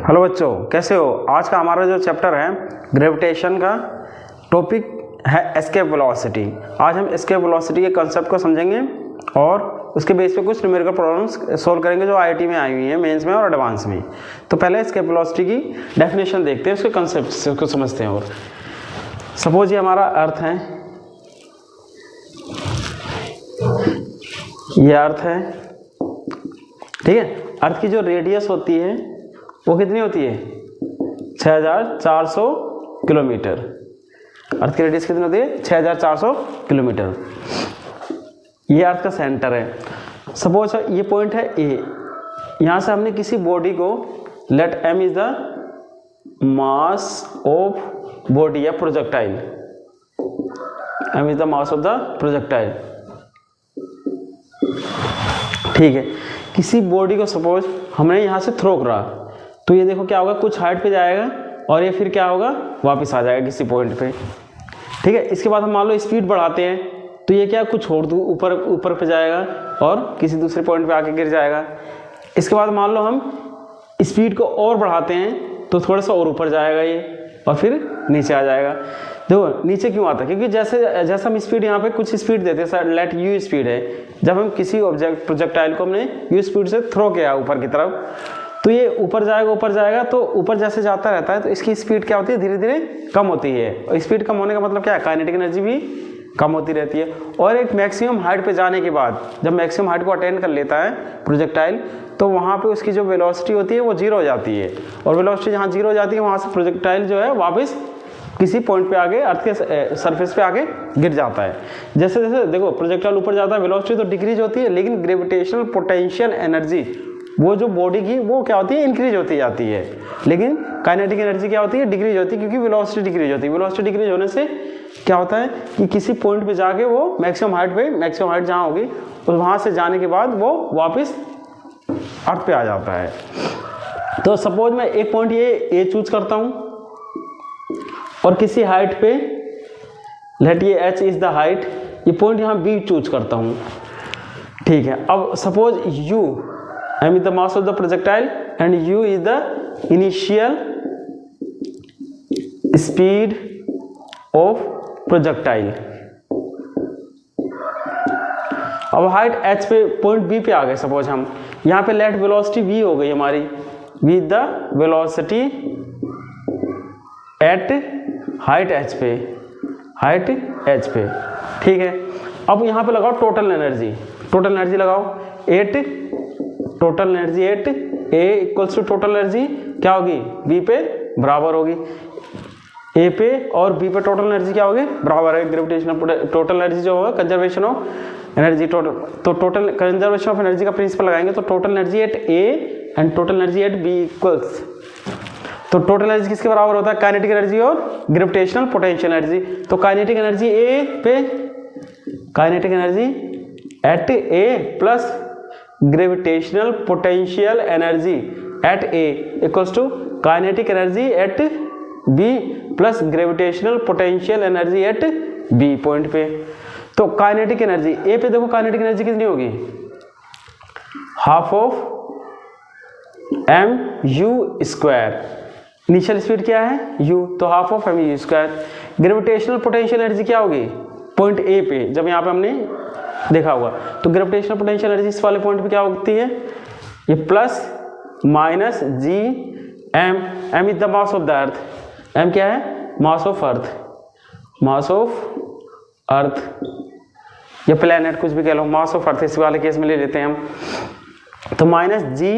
Hello बच्चों, कैसे हो। आज का हमारा जो चैप्टर है ग्रेविटेशन का टॉपिक है एस्केप वेलोसिटी। आज हम एस्केप वेलोसिटी के कंसेप्ट को समझेंगे और उसके बेस पे कुछ न्यूमेरिकल प्रॉब्लम्स सॉल्व करेंगे जो आईआईटी में आई हुई हैं, मेंस में और एडवांस में। तो पहले एस्केप वेलोसिटी की डेफिनेशन देखते हैं, उसके कंसेप्ट को समझते हैं। और सपोज ये हमारा अर्थ है, ये अर्थ है, ठीक है। अर्थ की जो रेडियस होती है वो कितनी होती है? 6400 किलोमीटर। अर्थ की रेडियस कितनी होती है? 6400 किलोमीटर। ये अर्थ का सेंटर है। सपोज ये पॉइंट है ए। यहाँ से हमने किसी बॉडी को, let m is the mass of body या projectile, m is the mass of the projectile, ठीक है। किसी बॉडी को सपोज हमने यहाँ से थ्रो करा, तो ये देखो क्या होगा, कुछ हाइट पे जाएगा और ये फिर क्या होगा, वापस आ जाएगा किसी पॉइंट पे, ठीक है। इसके बाद हम मान लो स्पीड बढ़ाते हैं, तो ये क्या कुछ और ऊपर पे जाएगा और किसी दूसरे पॉइंट पे आके गिर जाएगा। इसके बाद मान लो हम स्पीड को और बढ़ाते हैं, तो थोड़ा सा और ऊपर जाएगा ये और फिर नीचे आ जाएगा। देखो नीचे क्यों आता है, क्योंकि जैसे हम स्पीड यहाँ पे कुछ स्पीड देते हैं, लेट यू स्पीड है। जब हम किसी ऑब्जेक्ट प्रोजेक्टाइल को हमने यू स्पीड से थ्रो किया ऊपर की तरफ, तो ये ऊपर जाएगा। तो ऊपर जैसे जाता रहता है तो इसकी स्पीड क्या होती है, धीरे धीरे कम होती है। और स्पीड कम होने का मतलब क्या है, काइनेटिक एनर्जी भी कम होती रहती है। और एक मैक्सिमम हाइट पे जाने के बाद, जब मैक्सिमम हाइट को अटेंड कर लेता है प्रोजेक्टाइल, तो वहाँ पे उसकी जो वेलोसिटी होती है वो जीरो हो जाती है। और वेलोसिटी जहाँ जीरो हो जाती है, वहाँ से प्रोजेक्टाइल जो है वापस किसी पॉइंट पे आगे अर्थ के सरफेस पे आगे गिर जाता है। जैसे जैसे देखो प्रोजेक्टाइल ऊपर जाता है, वेलोसिटी तो डिक्रीज होती है, लेकिन ग्रेविटेशनल पोटेंशियल एनर्जी वो जो बॉडी की वो क्या होती है, इंक्रीज होती जाती है। लेकिन काइनेटिक एनर्जी क्या होती है, डिक्रीज होती है, क्योंकि वेलोसिटी डिक्रीज होती है। वेलोसिटी डिक्रीज होने से क्या होता है कि किसी पॉइंट पे जाके वो मैक्सिमम हाइट जहाँ होगी, और वहाँ से जाने के बाद वो वापस अर्थ पे आ जाता है। तो सपोज मैं एक पॉइंट ये ए चूज करता हूँ और किसी हाइट पे, लेट ये h इज द हाइट, ये पॉइंट यहाँ बी चूज करता हूँ, ठीक है। अब suppose u, m is the mass of the projectile and u is the initial speed of projectile। अब हाइट h पे पॉइंट b पे आ गए। सपोज हम यहाँ पे लेट वेलोसिटी v हो गई हमारी, v is the velocity at height h पे, ठीक है। अब यहाँ पे लगाओ टोटल एनर्जी लगाओ, total energy at A equals to total energy क्या होगी, बी पे बराबर होगी। ए पे और बी पे टोटल एनर्जी क्या होगी, बराबर है। ग्रेविटेशनल टोटल एनर्जी जो होगा कंजर्वेशन ऑफ एनर्जी, तो टोटल कंजर्वेशन ऑफ एनर्जी का प्रिंसिपल लगाएंगे, तो total energy at A and total energy at B equals, तो टोटल एनर्जी किसके बराबर होता है, काइनेटिक एनर्जी और ग्रेविटेशनल पोटेंशियल एनर्जी। तो काइनेटिक एनर्जी ए पे, kinetic energy at A plus gravitational potential energy at A equals to kinetic energy at B plus gravitational potential energy at B point पे। तो kinetic energy A पे देखो, kinetic energy कितनी होगी, half of m u square. Initial speed क्या है, u, तो half of m u square. Gravitational potential energy क्या होगी पॉइंट ए पे, जब यहाँ पे हमने देखा होगा, तो ग्रेविटेशनल पोटेंशियल एनर्जी इस वाले पॉइंट पे क्या होती है, ये plus minus G M is the mass of the earth, M क्या है, मास ऑफ अर्थ या प्लेनेट, कुछ भी कह लो, मास ऑफ अर्थ इस वाले केस में ले लेते हैं हम। तो minus G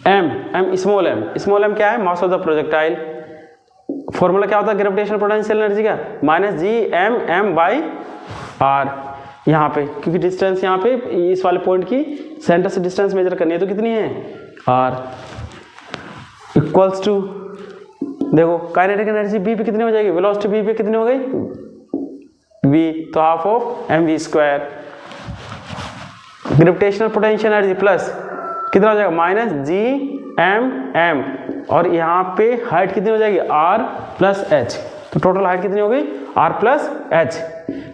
M small m क्या है, mass of the projectile. Formula क्या होता है ग्रेविटेशनल पोटेंशियल एनर्जी का, minus G M by r. यहाँ पे क्योंकि डिस्टेंस यहाँ पे इस वाले पॉइंट की सेंटर से डिस्टेंस मेजर करनी है, तो कितनी है, आर इक्वल्स टू, देखो काइनेटिक एनर्जी बी पे कितनी हो जाएगी, वेलोसिटी बी पे कितनी हो गई, v, तो half of m v square. Gravitational potential energy plus कितना हो जाएगा, माइनस जी एम, और यहाँ पे हाइट कितनी हो जाएगी, r प्लस h। तो टोटल हाइट कितनी हो गई, r प्लस h।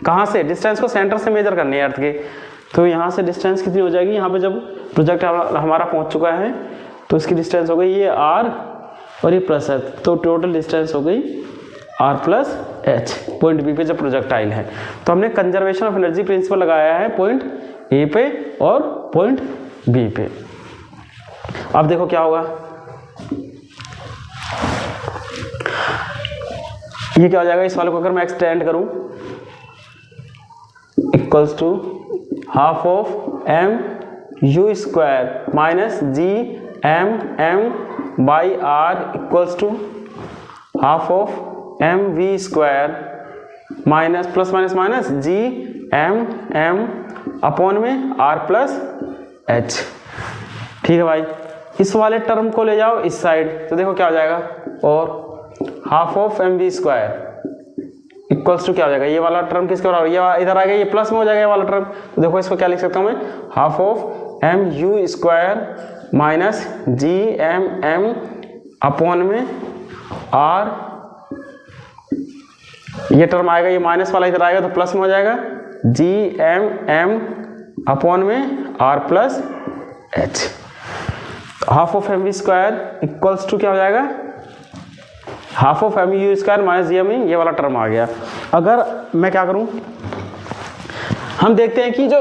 कहाँ से, डिस्टेंस को सेंटर से मेजर करनी है अर्थ के, तो यहाँ से डिस्टेंस कितनी हो जाएगी, यहाँ पे जब प्रोजेक्ट हमारा पहुँच चुका है तो इसकी डिस्टेंस हो गई ये r और ये प्लस है, तो टोटल डिस्टेंस हो गई r plus h point B पे जब प्रोजेक्टाइल है। तो हमने कंजर्वेशन ऑफ एनर्जी प्रिंसिपल लगाया है पॉइंट ए पे और पॉइंट बी पे। अब देखो क्या होगा, ये क्या हो जाएगा, इस वाले को अगर मैं एक्सटेंड करूं equals to half of m u square minus G M m by r equals to half of m v square minus plus minus minus G M m upon में आर प्लस एच। ठीक है भाई, इस वाले term को ले जाओ इस साइड, तो देखो क्या हो जाएगा, और half of m v square equals to क्या हो जाएगा, ये वाला टर्म किसके बराबर, ये इधर आ गया, ये प्लस में हो जाएगा ये वाला टर्म, तो देखो इसको क्या लिख सकता हूँ मैं, half of m u square minus G M m upon में आर, ये टर्म आएगा, ये माइनस वाला इधर आएगा तो प्लस में हो जाएगा, जी एम एम अपॉन में r plus h. Half of m v square equals to क्या हो जाएगा, half of m u square minus G M, ये वाला टर्म आ गया। अगर मैं क्या करूं, हम देखते हैं कि जो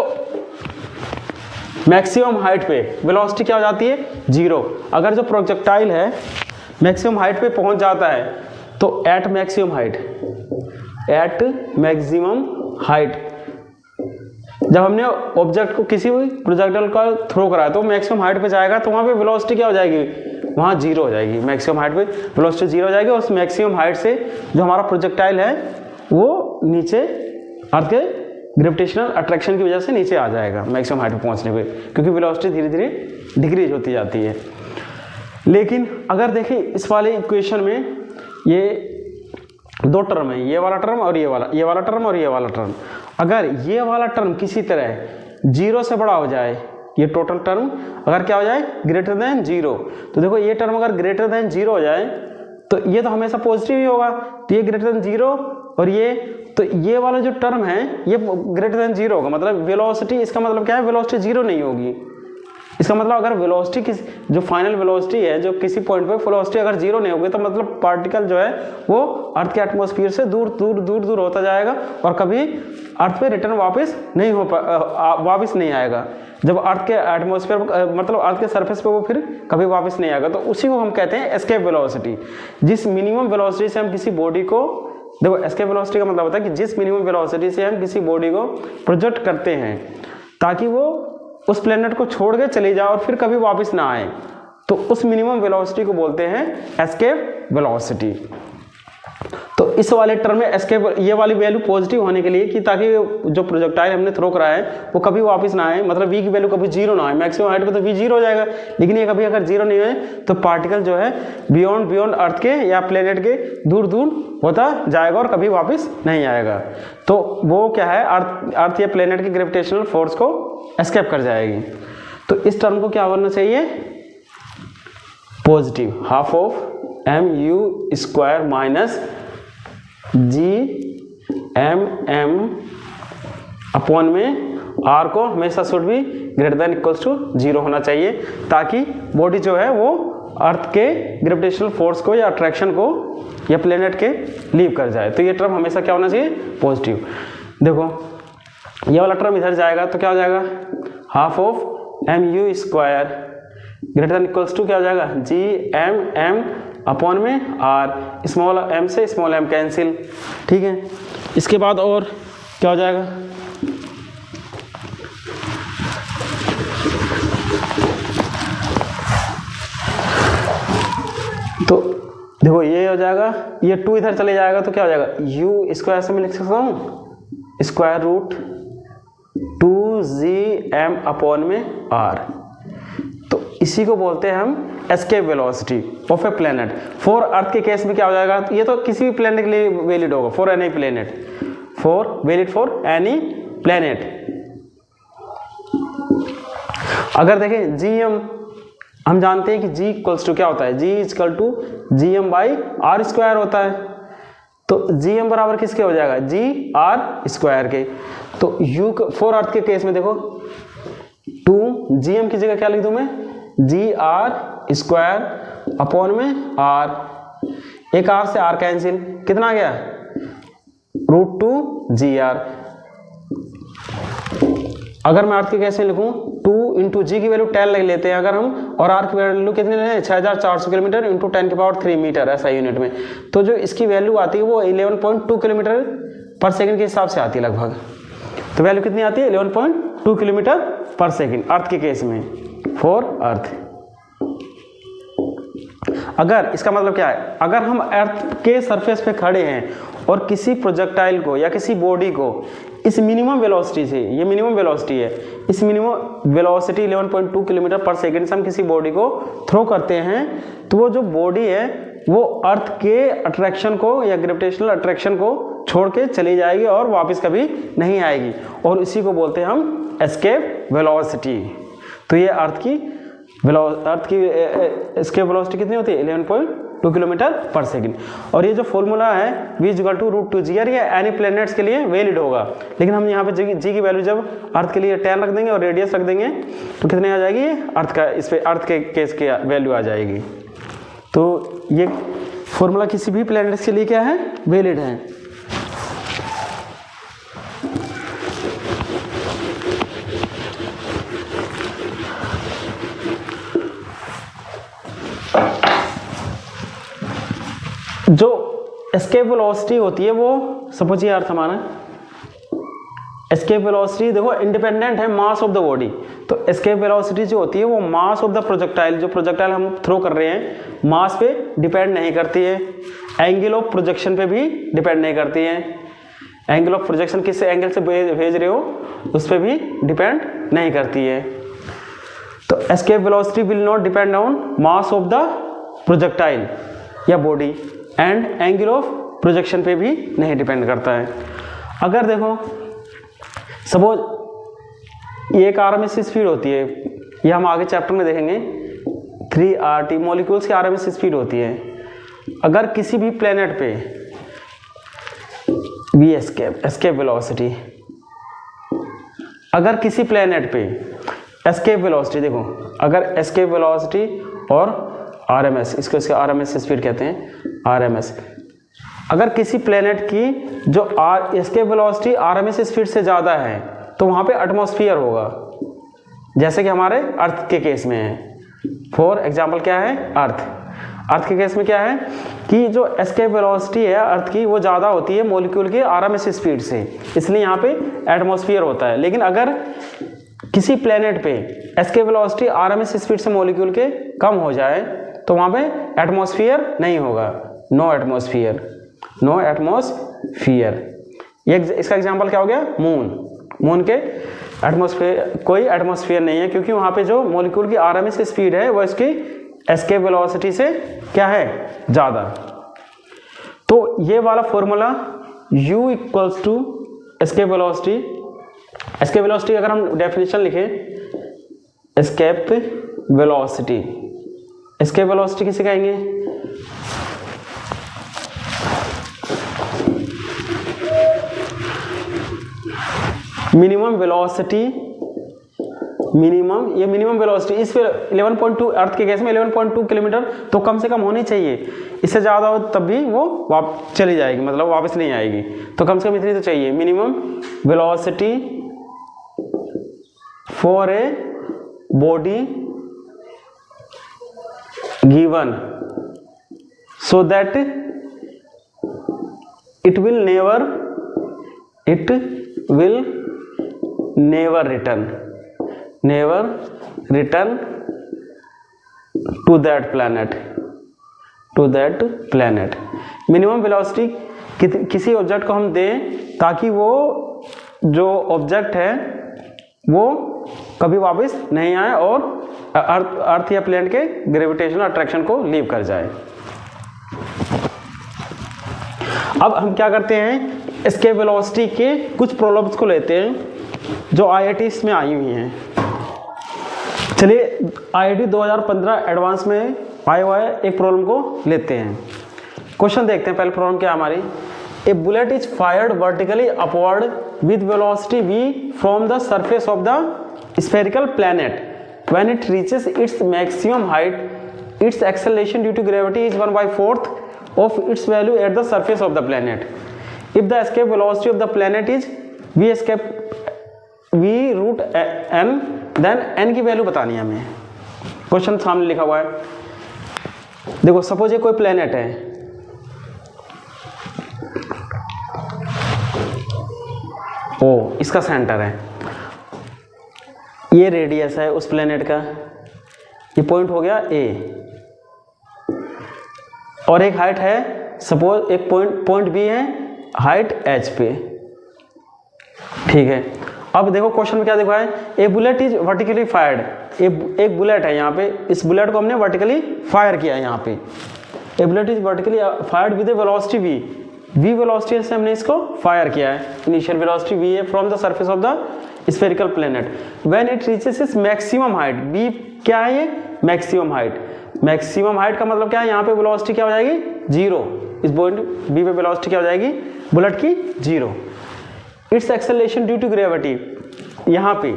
मैक्सिमम हाइट पे वेलोसिटी क्या हो जाती है, जीरो। अगर जो प्रोजेक्टाइल है मैक्सिमम हाइट पे पहुंच जाता है तो एट मैक्सिमम हाइट जब हमने ऑब्जेक्ट को किसी भी प्रोजेक्टाइल का थ्रो कराया तो मैक्सिमम हाइट पे जाएगा, तो वहाँ पे वेलोसिटी क्या हो जाएगी, वहाँ जीरो हो जाएगी, मैक्सिमम हाइट पे वेलोसिटी जीरो हो जाएगी। उस मैक्सिमम हाइट से जो हमारा प्रोजेक्टाइल है वो नीचे अर्थ के ग्रेविटेशनल अट्रैक्शन की वजह से नीचे आ जाएगा मैक्सिमम हाइट पे पहुँचने पे, क्योंकि वेलोसिटी धीरे धीरे डिक्रीज होती जाती है। लेकिन अगर देखें इस वाले इक्वेशन में ये दो टर्म है, ये वाला टर्म और ये वाला टर्म और ये वाला टर्म, अगर ये वाला टर्म किसी तरह जीरो से बड़ा हो जाए, ये टोटल टर्म अगर क्या हो जाए ग्रेटर देन जीरो, तो देखो ये टर्म अगर ग्रेटर देन जीरो हो जाए तो ये तो हमेशा पॉजिटिव ही होगा, तो ये ग्रेटर देन जीरो और ये, तो ये वाला जो टर्म है ये ग्रेटर देन जीरो होगा, मतलब वेलोसिटी, इसका मतलब क्या है, वेलोसिटी जीरो नहीं होगी। इसका मतलब अगर वेलोसिटी किस जो फाइनल वेलोसिटी है जो किसी पॉइंट पे वेलोसिटी अगर जीरो नहीं होगी तो मतलब पार्टिकल जो है वो अर्थ के एटमॉस्फेयर से दूर दूर दूर दूर होता जाएगा और कभी अर्थ पे रिटर्न वापस नहीं आएगा। जब अर्थ के एटमॉस्फेयर मतलब अर्थ के सरफेस पे वो फिर कभी वापस नहीं आएगा, तो उसी को हम कहते हैं एस्केप वेलोसिटी। जिस मिनिमम वेलोसिटी से हम किसी बॉडी को, देखो एस्केप वेलोसिटी का मतलब होता है कि जिस मिनिमम वेलोसिटी से हम किसी बॉडी को प्रोजेक्ट करते हैं ताकि वो उस प्लेनेट को छोड़ के चले जाए और फिर कभी वापस ना आए, तो उस मिनिमम वेलोसिटी को बोलते हैं एस्केप वेलोसिटी। तो इस वाले टर्म में एस्केप, ये वाली वैल्यू पॉजिटिव होने के लिए कि ताकि जो प्रोजेक्टाइल हमने थ्रो कराया है वो कभी वापस ना आए, मतलब वी की वैल्यू कभी जीरो ना आए। मैक्सिमम हाइट पे तो वी जीरो हो जाएगा, लेकिन ये कभी अगर जीरो नहीं हुए तो पार्टिकल जो है बियॉन्ड अर्थ के या प्लेनेट के दूर दूर होता जाएगा और कभी वापस नहीं आएगा। तो वो क्या है, अर्थ या प्लेनेट की ग्रेविटेशनल फोर्स को एस्केप कर जाएगी। तो इस टर्म को क्या बनना चाहिए, positive, half of m u square minus G M m upon में आर को हमेशा शुड भी greater than equals to zero होना चाहिए, ताकि बॉडी जो है वो अर्थ के ग्रेविटेशनल फोर्स को या अट्रैक्शन को या प्लेनेट के लीव कर जाए। तो ये टर्म हमेशा क्या होना चाहिए, पॉजिटिव। देखो ये वाला टर्म इधर जाएगा तो क्या हो जाएगा, half of m u square greater than equals to क्या हो जाएगा, जी एम एम अपॉन में आर, स्मॉल एम से स्मॉल एम कैंसिल। ठीक है, इसके बाद और क्या हो जाएगा, तो देखो ये हो जाएगा, ये टू इधर चले जाएगा तो क्या हो जाएगा, यू स्क्वायर से मैं लिख सकता हूँ स्क्वायर रूट 2gm अपॉन में आर। तो इसी को बोलते हैं हम escape velocity of a planet. For earth के केस में क्या हो जाएगा, ये तो किसी भी प्लेनेट के लिए वैलिड होगा, for any planet, for any planet. अगर देखें gm, हम जानते हैं कि g इक्वल्स टू क्या होता है, g equal to gm by r square होता है। तो gm बराबर किसके हो जाएगा, g r स्क्वायर के। तो u फॉर अर्थ के केस में देखो 2 gm की जगह क्या लिख दूं मैं, g r स्क्वायर अपॉन में आर, एक आर से आर कैंसिल, कितना आ गया √2 GR। अगर मैं अर्थ के केस में लिखूं 2 इंटू जी की वैल्यू 10 ले लेते हैं अगर हम, और आर की वैल्यू कितनी लें 6400 किलोमीटर इंटू 10⁻³ मीटर ऐसा यूनिट में, तो जो इसकी वैल्यू आती है वो 11.2 किलोमीटर पर सेकंड के हिसाब से आती है लगभग। तो वैल्यू कितनी आती है 11.2 किलोमीटर पर सेकंड अर्थ के केस में फॉर अर्थ। अगर इसका मतलब क्या है, अगर हम अर्थ के सरफेस पे खड़े हैं और किसी प्रोजेक्टाइल को या किसी बॉडी को इस मिनिमम वेलोसिटी से, ये मिनिमम वेलोसिटी है, इस मिनिमम वेलोसिटी 11.2 किलोमीटर पर सेकंड से हम किसी बॉडी को थ्रो करते हैं, तो वो जो बॉडी है वो अर्थ के अट्रैक्शन को या ग्रेविटेशनल अट्रैक्शन को छोड़ के चली जाएगी और वापस कभी नहीं आएगी, और इसी को बोलते हैं हम एस्केप वेलोसिटी। तो ये अर्थ की एस्केप वेलोसिटी कितनी होती है 11.2 किलोमीटर पर सेकंड। और ये जो फॉर्मूला है v = √2 GR, ये एनी प्लैनेट्स के लिए वैलिड होगा, लेकिन हम यहाँ पे जी की वैल्यू जब अर्थ के लिए 10 रख देंगे और रेडियस रख देंगे तो कितने आ जाएगी अर्थ का, इस पे अर्थ के केस की वैल्यू आ जाएगी। तो ये फॉर्मूला किसी भी प्लैनेट्स के लिए क्या है वैलिड है। जो एस्केप वेलोसिटी होती है वो सपोज ये अर्थ हमारा, एस्केप वेलोसिटी देखो इंडिपेंडेंट है मास ऑफ द बॉडी। तो एस्केप वेलोसिटी जो होती है वो मास ऑफ द प्रोजेक्टाइल, जो प्रोजेक्टाइल हम थ्रो कर रहे हैं मास पे डिपेंड नहीं करती है, एंगल ऑफ प्रोजेक्शन पे भी डिपेंड नहीं करती है। एंगल ऑफ प्रोजेक्शन किस एंगल से भेज रहे हो उस पर भी डिपेंड नहीं करती है। तो escape velocity will not depend on mass of the projectile या body, and angle of projection पे भी नहीं डिपेंड करता है। अगर देखो सपोज ये एक RMS स्पीड होती है, ये हम आगे चैप्टर में देखेंगे 3RT मॉलिक्यूल्स की RMS स्पीड होती है। अगर किसी भी प्लेनेट पे v एस्केप वेलोसिटी, अगर किसी प्लेनेट पे एस्केप वेलोसिटी देखो, अगर एस्केप वेलोसिटी और RMS, इसको इसके RMS स्पीड कहते हैं RMS, अगर किसी प्लेनेट की जो एस्केप वेलोसिटी RMS स्पीड से ज़्यादा है तो वहाँ पे एटमॉस्फेयर होगा, जैसे कि हमारे अर्थ के केस में है। फॉर एग्जांपल क्या है अर्थ के केस में क्या है कि जो एस्केप वेलोसिटी है अर्थ की वो ज़्यादा होती है मॉलिक्यूल के RMS स्पीड से, इसलिए यहाँ पे एटमॉस्फेयर होता है। लेकिन अगर किसी प्लेनेट पे एस्केप वेलोसिटी RMS स्पीड से मॉलिक्यूल के कम हो जाए तो वहाँ पे एटमॉस्फेयर नहीं होगा, नो एटमॉस्फेयर। ये इसका एग्जांपल क्या हो गया मून के एटमॉस्फेयर, कोई एटमॉस्फेयर नहीं है क्योंकि वहाँ पे जो मॉलिक्यूल की RMS स्पीड है वो इसकी एस्केप वेलोसिटी से क्या है ज़्यादा। तो ये वाला formula u = escape velocity. Escape velocity अगर हम डेफिनेशन लिखें, एस्केप वेलोसिटी किसे कहेंगे मिनिमम वेलोसिटी, ये मिनिमम वेलोसिटी इस पे 11.2 अर्थ के केस में 11.2 किलोमीटर तो कम से कम होनी चाहिए, इससे ज़्यादा हो तब भी वो चली जाएगी, मतलब वापस नहीं आएगी, तो कम से कम इतनी तो चाहिए minimum velocity for a body given so that it will never return to that planet। Minimum velocity किसी ऑब्जेक्ट को हम दें ताकि वो जो ऑब्जेक्ट है वो कभी वापस नहीं आए और अर्थ या प्लेनेट के ग्रेविटेशनल अट्रैक्शन को लीव कर जाए। अब हम क्या करते हैं, एस्केप वेलोसिटी के कुछ प्रॉब्लम्स को लेते हैं जो IITs में आई हुई हैं। चलिए IIT 2015 एडवांस में आया हुआ है एक प्रॉब्लम को लेते हैं। क्वेश्चन देखते हैं, पहले प्रॉब्लम क्या है हमारी। A bullet is fired vertically upward with velocity v from the surface of the spherical planet when it reaches its maximum height its acceleration due to gravity is 1/4 of its value at the surface of the planet. If the escape velocity of the planet is v root n, then n की value बतानी है हमें। Question सामने लिखा हुआ है, देखो suppose ये कोई प्लेनेट है, ओ इसका सेंटर है, ये रेडियस है उस प्लेनेट का, ये पॉइंट हो गया A, और एक हाइट है, सपोज एक पॉइंट B है, हाइट h पे, ठीक है। अब देखो क्वेश्चन में क्या देखा है, ए बुलेट इज वर्टिकली फायर्ड, एक बुलेट है यहाँ पे, इस बुलेट को हमने वर्टिकली फायर किया है यहाँ पे, a bullet is vertically fired with a velocity v velocity से हमने इसको फायर किया है, इनिशियल वेलोसिटी v है from the surface of the spherical planet, when it reaches its maximum height, v क्या है ये मैक्सिमम हाइट, मैक्सिमम हाइट का मतलब क्या है, यहाँ पे वेलोसिटी क्या हो जाएगी 0, इस पॉइंट b पे वेलोसिटी क्या हो जाएगी बुलेट की 0। It's acceleration due to gravity, यहाँ पे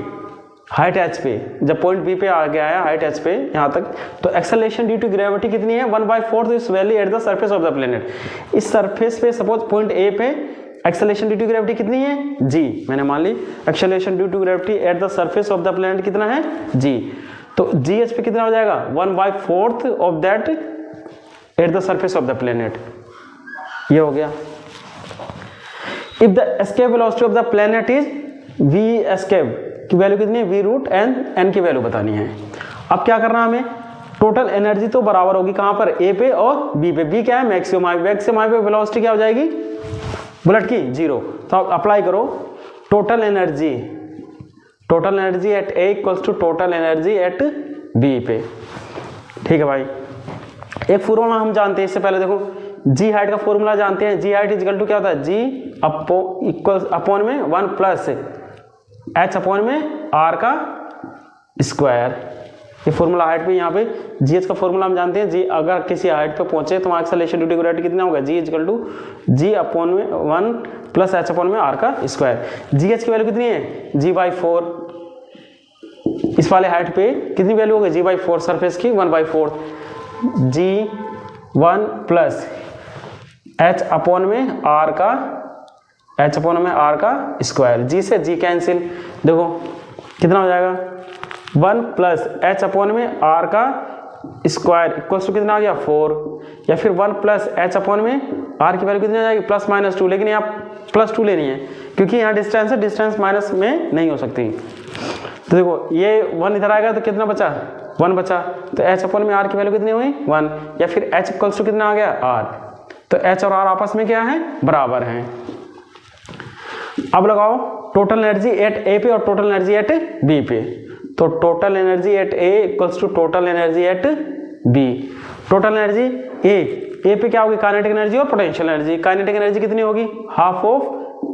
हाइट h पे, जब पॉइंट b पे आ गया है हाइट h पे यहाँ तक, तो एक्सेलरेशन ड्यू टू ग्रेविटी कितनी है 1/4 इस value at the surface of the planet. इस सरफेस पे सपोज पॉइंट a पे एक्सेलरेशन ड्यू टू ग्रेविटी कितनी है g, मैंने मान ली acceleration due to gravity at the surface of the planet कितना है g, तो gh पे कितना हो जाएगा 1/4 of that at the surface of the planet, ये हो गया। If the escape velocity of the planet is v escape की वैल्यू कितनी है v रूट n की वैल्यू बतानी है। अब क्या करना है हमें, टोटल एनर्जी तो बराबर होगी कहां पर a पे और b पे, b क्या है मैक्सिमम हाइट, मैक्सिमम हाइट पे वेलोसिटी क्या हो जाएगी बुलेट की 0, तो आप अप्लाई करो total energy at a equals to total energy at b पे, ठीक है भाई। एक फॉर्मूला हम जानते हैं, इससे पहले देखो g हाइट का फॉर्मूला जानते हैं, g हाइट इक्वल टू क्या होता है g इक्वल अपॉन में 1 प्लस h अपॉन में r का स्क्वायर, ये फॉर्मूला हाइट पे, यहाँ पे gh का फॉर्मूला हम जानते हैं, g अगर किसी हाइट पे पहुंचे तो वहाँ एक्सेलरेशन ड्यू टू ग्रेविटी कितना होगा g equal to g upon में 1 प्लस h अपॉन में r का स्क्वायर। gh की वैल्यू कितनी है g/4, इस वाले हाइट पे कितनी वैल्यू होगी g/4, सरफेस की 1/4, g1 प्लस h अपॉन में r का स्क्वायर, g से g कैंसिल, देखो कितना हो जाएगा 1 प्लस h अपॉन में r का स्क्वायर इक्वल्स टू कितना आ गया 4, या फिर 1 प्लस h अपॉन में r की वैल्यू कितनी आ जाएगी +-2, लेकिन यहाँ +2 लेनी है क्योंकि यहाँ डिस्टेंस है, डिस्टेंस माइनस में नहीं हो सकती। तो देखो ये 1 इधर आएगा तो कितना बचा 1 बचा, तो h अपॉन में r की वैल्यू कितनी हुई 1, या फिर h इक्वल्स टू कितना आ गया r, तो h और r आपस में क्या है बराबर हैं। अब लगाओ टोटल एनर्जी एट a पे और टोटल एनर्जी एट b पे, तो total energy at a equals to total energy at b। Total energy a पे क्या होगी काइनेटिक एनर्जी और पोटेंशियल एनर्जी, काइनेटिक एनर्जी कितनी होगी half of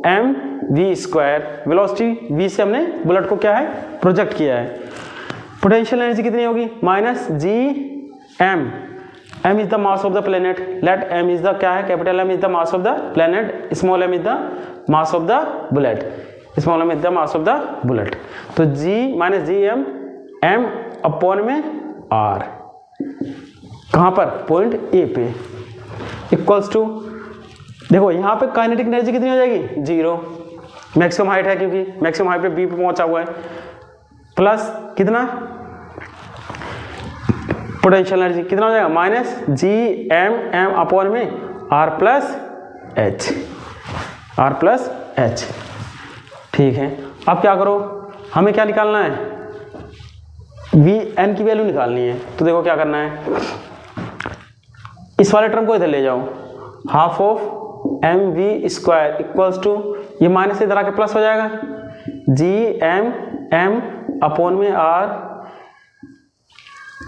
mv², velocity v से हमने बुलेट को क्या है प्रोजेक्ट किया है। पोटेंशियल एनर्जी कितनी होगी -gm, m is the mass of the planet, let m is the क्या है capital M is the mass of the planet, small m is the mass of the bullet, small m is the mass of the bullet, तो g -gm m upon में r कहां पर point a पे equals to, देखो यहाँ पे kinetic energy कितनी हो जाएगी 0, मैक्सिमम हाइट है क्योंकि मैक्सिमम हाइट पे b पे पहुंचा हुआ है, प्लस कितना पोटेंशियल एनर्जी कितना हो जाएगा -gm अपॉन में r प्लस h, ठीक है। अब क्या करो हमें क्या निकालना है vn की वैल्यू निकालनी है, तो देखो क्या करना है, इस वाले टर्म को इधर ले जाओ, half of mv² equals to, ये माइनस इधर आके प्लस हो जाएगा gm अपॉन में r,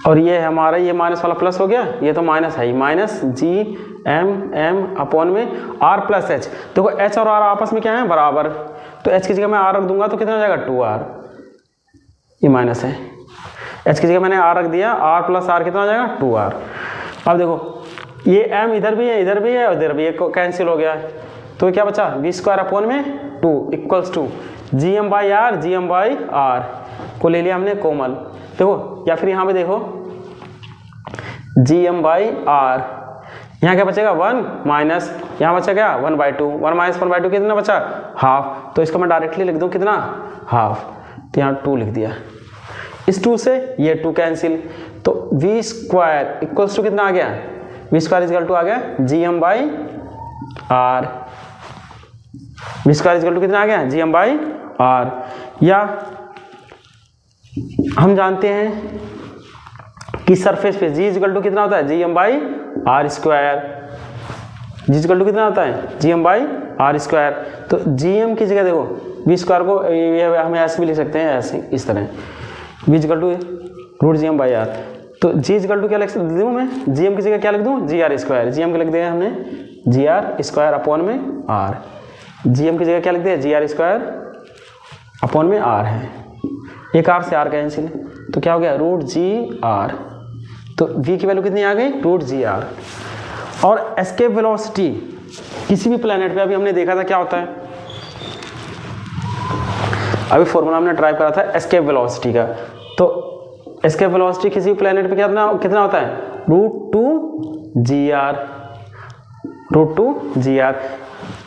और ये हमारा ये माइनस वाला प्लस हो गया, ये तो माइनस है ही, -gm अपॉन में r प्लस h। देखो h और r आपस में क्या है बराबर, तो h की जगह मैं r रख दूंगा तो कितना हो जाएगा 2r, ये माइनस है, h की जगह मैंने r रख दिया, r प्लस r कितना हो जाएगा 2r। अब देखो ये m इधर भी है इधर भी है और इधर भी है, कैंसिल हो गया है, तो क्या बचा v² अपॉन में 2 इक्वल्स टू gm/r को ले लिया हमने कॉमन, देखो या फिर यहाँ पे देखो gm बाई आर। यहाँ क्या बचेगा 1 माइनस, यहाँ बचा क्या 1/2, 1 माइनस 1/2 कितना बचा हाफ, तो इसको मैं डायरेक्टली लिख दूँ कितना हाफ, तो यहाँ 2 लिख दिया। इस 2 से ये 2 कैंसिल, तो v स्क्वायर इक्वल्स टू कितना आ गया, v स्क्वायर इक्वल टू आ गया gm by r. v square equal to कितना आ गया gm बाई आर। या हम जानते हैं कि सरफेस पे g इक्वल टू कितना होता है gm by r square, g equal to कितना होता है gm बाई आर स्क्वायर। तो gm की जगह देखो v स्क्वायर को ये हम ऐसे भी लिख सकते हैं, ऐसे इस तरह v equal to root gm by r. तो g इक्वल टू क्या लिख दूँ मैं, gm की जगह क्या लिख दूँ gr स्क्वायर, gm को लिख दिया हमने gr स्क्वायर अपॉन में r, gm की जगह क्या लिख दिया gr स्क्वायर अपॉन में r है, एक r से r कैंसिल, तो क्या हो गया रूट gr। तो v की वैल्यू कितनी आ गई रूट gr। और एस्केप वेलोसिटी किसी भी प्लेनेट पे अभी हमने देखा था क्या होता है, अभी फॉर्मूला हमने ट्राई करा था एस्केप वेलोसिटी का। तो एस्केप वेलोसिटी किसी भी प्लेनेट पे कितना होता है root two g r.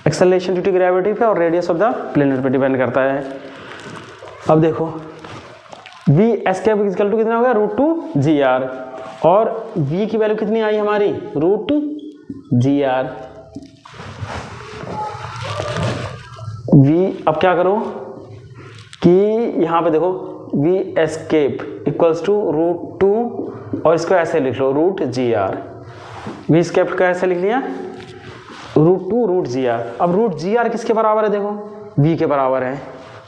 Acceleration due to gravity पे और रेडियस ऑफ द प्लेनेट पे डिपेंड करता है। अब देखो v एस्केप इक्वल टू कितना हो गया रूट टू जी आर, और v की वैल्यू कितनी आई हमारी रूट जी आर। v अब क्या करो कि यहाँ पे देखो v escape equals to root two, और इसको ऐसे लिख लो root g are. v escape का ऐसे लिख लिया root two root g R. अब रूट जी आर किसके बराबर है, देखो v के बराबर है।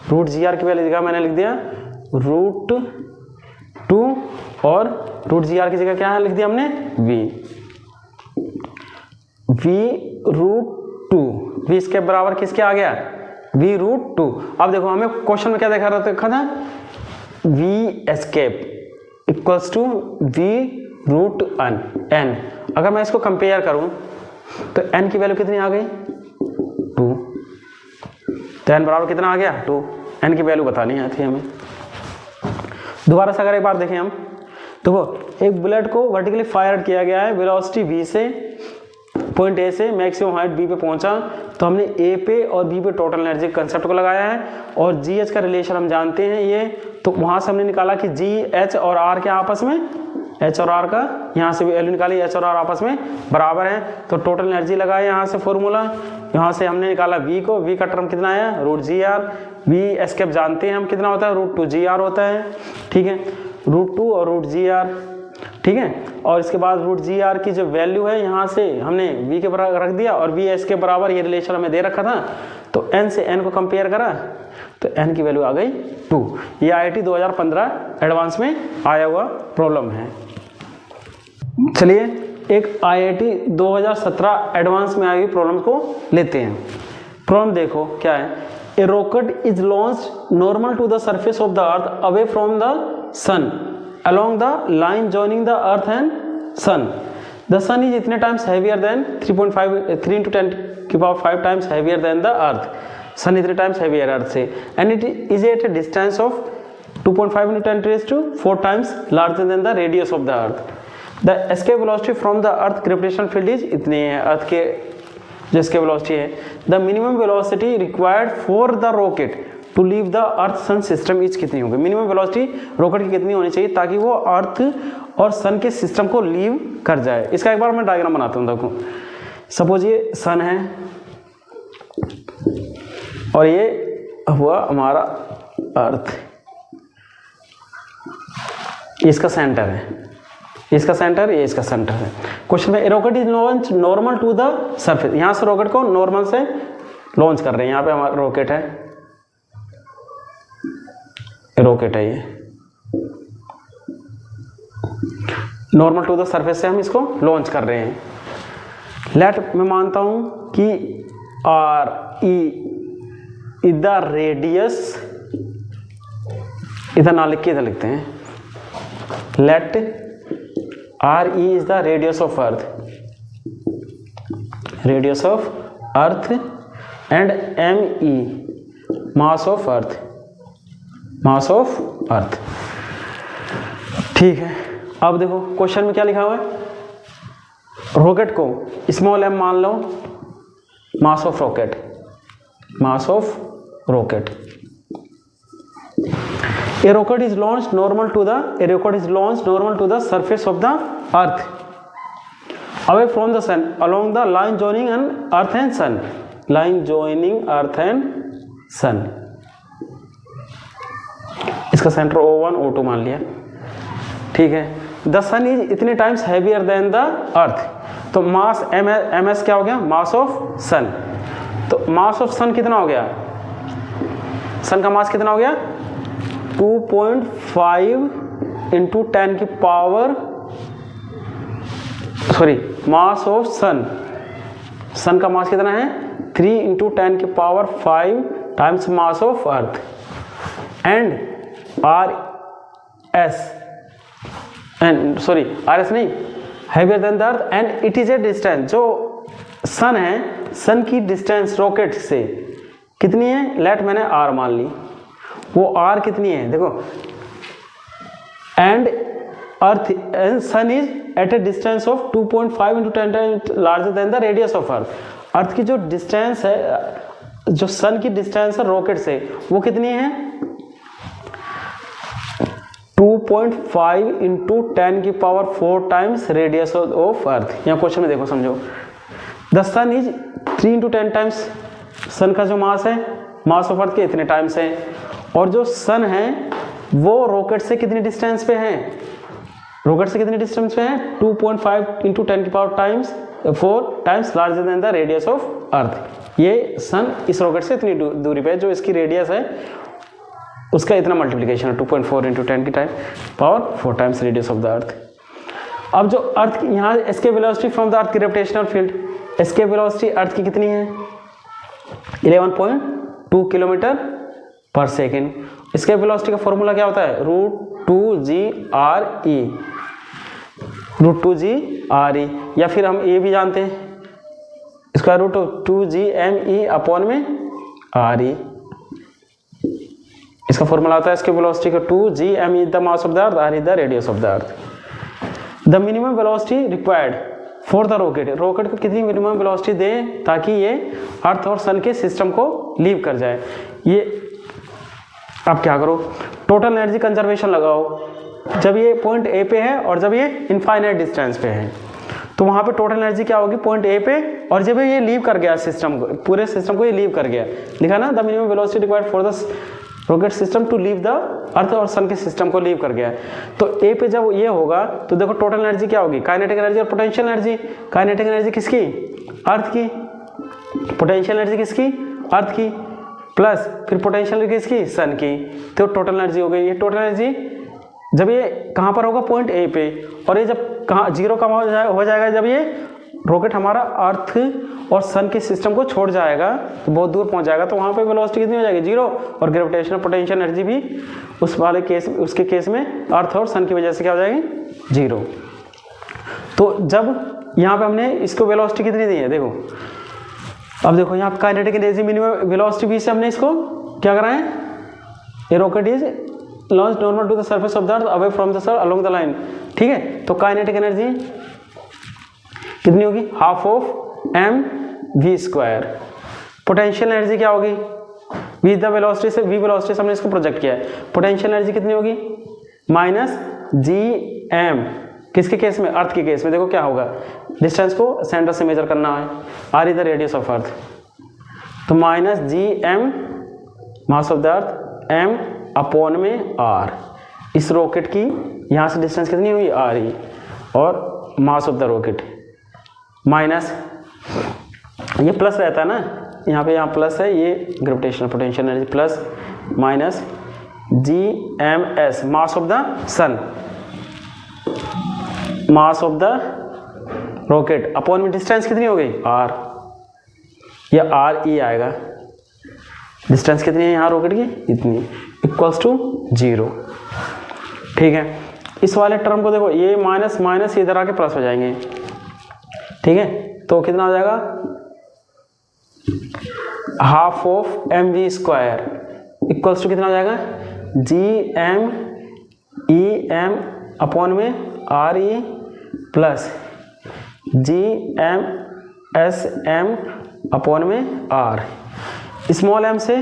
रूट जी आर की वैल्यू जगह मैंने लिख दिया रूट टू, और रूट जी आर की जगह क्या है लिख दिया हमने v रूट टू। v इसके बराबर किसके आ गया v रूट टू। अब देखो हमें क्वेश्चन में क्या देखा था v escape equals to v root n। अगर मैं इसको कंपेयर करूं तो n की वैल्यू कितनी आ गई 2, तो n बराबर कितना आ गया 2। n की वैल्यू बतानी है थी हमें। दोबारा से अगर एक बार देखें हम, तो वो एक बुलेट को वर्टिकली फायर किया गया है, वेलोसिटी v से पॉइंट ए से मैक्सिमम हाइट b पे पहुंचा, तो हमने a पे और b पे टोटल एनर्जी कंसेप्ट को लगाया है, और gh का रिलेशन हम जानते हैं ये, तो वहां से हमने निकाला कि gh और r के आपस में, h और r का यहाँ से वैल्यू निकाली, h और r आपस में बराबर है, तो टोटल एनर्जी लगाया यहाँ से फॉर्मूला, यहाँ से हमने निकाला v को, v का टर्म कितना आया root g are. v escape जानते हैं हम कितना होता है रूट टू जी आर होता है, ठीक है, रूट टू और रूट जी आर, ठीक है। और इसके बाद रूट जी आर की जो वैल्यू है यहाँ से हमने v के बराबर रख दिया, और v एस के बराबर ये रिलेशन हमें दे रखा था, तो n से n को कंपेयर करा तो n की वैल्यू आ गई 2। ये IIT 2015 एडवांस में आया हुआ प्रॉब्लम है। चलिए एक IIT 2017 एडवांस में आई हुई प्रॉब्लम को लेते हैं। प्रॉब्लम देखो क्या है, a rocket is launched normal to the surface of the earth away from the sun along the line joining the earth and sun. The sun is इतने times heavier than 3 into 10 की power 5 times heavier than the earth. sun इतने times heavier earth से, and it is at a distance of 2.5 into 10 raised to 4 times larger than the radius of the earth. The escape velocity from the earth gravitational field is इतनी है, अर्थ के जो escape velocity है. The minimum velocity required for the rocket to leave the earth sun system is कितनी होगी। Minimum velocity rocket की कितनी होनी चाहिए ताकि वो अर्थ और सन के सिस्टम को लीव कर जाए। इसका एक बार मैं डायग्राम बनाता हूँ। देखो सपोज ये सन है और ये हुआ हमारा अर्थ, इसका सेंटर है, इसका सेंटर, ये इसका सेंटर है। क्वेश्चन में rocket is launch normal to the surface, यहाँ से रॉकेट को नॉर्मल से लॉन्च कर रहे हैं। यहाँ पे हमारा रॉकेट है, रॉकेट है, ये नॉर्मल टू द सरफेस से हम इसको लॉन्च कर रहे हैं। लेट मैं मानता हूं कि R E is the radius, इधर ना लिख के इधर लिखते हैं, let R E is the radius of earth, radius of earth, and M E mass of earth, mass of earth. ठीक है, अब देखो क्वेश्चन में क्या लिखा हुआ है, रॉकेट को स्मॉल m मान लो, mass of rocket, mass of rocket. A rocket is launched normal to the surface of the earth away from the sun along the line joining earth and sun, line joining earth and sun। इसका centre O1 O2 मान लिया, ठीक है। The sun is इतने times heavier than the अर्थ, तो मास ms क्या हो गया, मास ऑफ सन। तो मास ऑफ सन कितना हो गया, सन का मास कितना हो गया 2.5 इंटू 10 की power, sorry mass of sun, sun का मास कितना है 3 इंटू 10 की power 5 times mass of earth, and R S नहीं, heavier than the earth, and it is a distance, जो सन है, सन की डिस्टेंस रॉकेट से कितनी है, लेट मैंने आर मान ली, वो आर कितनी है देखो, and earth and sun is at a distance of 2.5 into 10 times larger than the radius of earth. Earth की जो डिस्टेंस है, जो सन की डिस्टेंस है रॉकेट से, वो कितनी है 2.5 इंटू 10 की power 4 times radius of earth. यहाँ क्वेश्चन में देखो समझो, the sun is 3 into 10 times, sun का जो मास है, मास ऑफ अर्थ के इतने टाइम्स है, और जो सन है वो रॉकेट से कितनी डिस्टेंस पे है, रॉकेट से कितनी डिस्टेंस पे है 2.5 इंटू 10 की power times 4 times larger than the radius of अर्थ। ये सन इस रॉकेट से इतनी दूरी पे है, जो इसकी रेडियस है उसका इतना मल्टीप्लिकेशन है 2.4 इंटू 10 की time power 4 times radius of the earth. अब जो अर्थ यहाँ escape velocity from the earth gravitational field, escape velocity earth की कितनी है 11.2 किलोमीटर पर सेकेंड। एस्केप वेलोसिटी का फॉर्मूला क्या होता है √2GRE, √2GRE, या फिर हम ये भी जानते हैं square root of 2GME upon में RE। इसका फॉर्मूला आता है एस्केप वेलोसिटी का 2GME the mass of the earth, RE the radius of the earth. The minimum velocity required for the rocket, rocket को कितनी मिनिमम वेलोसिटी दे ताकि ये अर्थ और सन के सिस्टम को लीव कर जाए। ये आप क्या करो, टोटल एनर्जी कंजर्वेशन लगाओ, जब ये पॉइंट ए पे है और जब ये इनफाइनाइट डिस्टेंस पे है, तो वहाँ पे टोटल एनर्जी क्या होगी पॉइंट ए पे, और जब ये लीव कर गया सिस्टम को, पूरे सिस्टम को ये लीव कर गया, लिखा ना the minimum velocity required for the rocket system to leave the earth और सन के सिस्टम को लीव कर गया। तो ए पे जब ये होगा तो देखो टोटल एनर्जी क्या होगी, काइनेटिक एनर्जी और पोटेंशियल एनर्जी। काइनेटिक एनर्जी किसकी, अर्थ की, पोटेंशियल एनर्जी किसकी, अर्थ की, प्लस फिर पोटेंशियल एनर्जी किसकी, सन की, तो टोटल एनर्जी हो गई। ये टोटल एनर्जी जब ये कहाँ पर होगा पॉइंट ए पे, और ये जब कहाँ जीरो कहाँ हो जाएगा जब ये रॉकेट हमारा अर्थ और सन के सिस्टम को छोड़ जाएगा, तो बहुत दूर पहुंच जाएगा, तो वहाँ पे वेलोसिटी कितनी हो जाएगी जीरो, और ग्रेविटेशनल पोटेंशियल एनर्जी भी उस वाले केस, उसके केस में अर्थ और सन की वजह से क्या हो जाएगी जीरो। तो जब यहाँ पे हमने इसको वेलोसिटी कितनी दी है देखो, अब देखो यहाँ काइनेटिक एनर्जी मिनिमम वेलोसिटी भी से हमने इसको क्या करा है, ये rocket is launch normal to the surface of the earth away from the sun along the line, ठीक है। तो काइनेटिक एनर्जी कितनी होगी, half of mv²। Potential energy क्या होगी, v द वेलोसिटी से, v वेलोसिटी से हमने इसको प्रोजेक्ट किया है, पोटेंशियल एनर्जी कितनी होगी -gm। किसके केस में, अर्थ के केस में देखो क्या होगा, डिस्टेंस को सेंटर से मेजर करना है, r the radius of earth, तो -gm mass of the earth m upon में r। इस रॉकेट की यहाँ से डिस्टेंस कितनी हुई r, और mass of the rocket minus, ये प्लस रहता है ना यहाँ पे, यहाँ प्लस है, ये gravitational potential energy plus minus GMS mass of the sun, mass of the rocket upon में डिस्टेंस कितनी हो गई r, या RE आएगा, डिस्टेंस कितनी है यहाँ रॉकेट की इतनी, इक्वल्स टू 0, ठीक है। इस वाले टर्म को देखो, ये माइनस माइनस इधर आके प्लस हो जाएंगे, ठीक है। तो कितना हो जाएगा, half of mv² equals to कितना हो जाएगा GMEm अपॉन में RE प्लस GMSM अपॉन में R। स्मॉल m से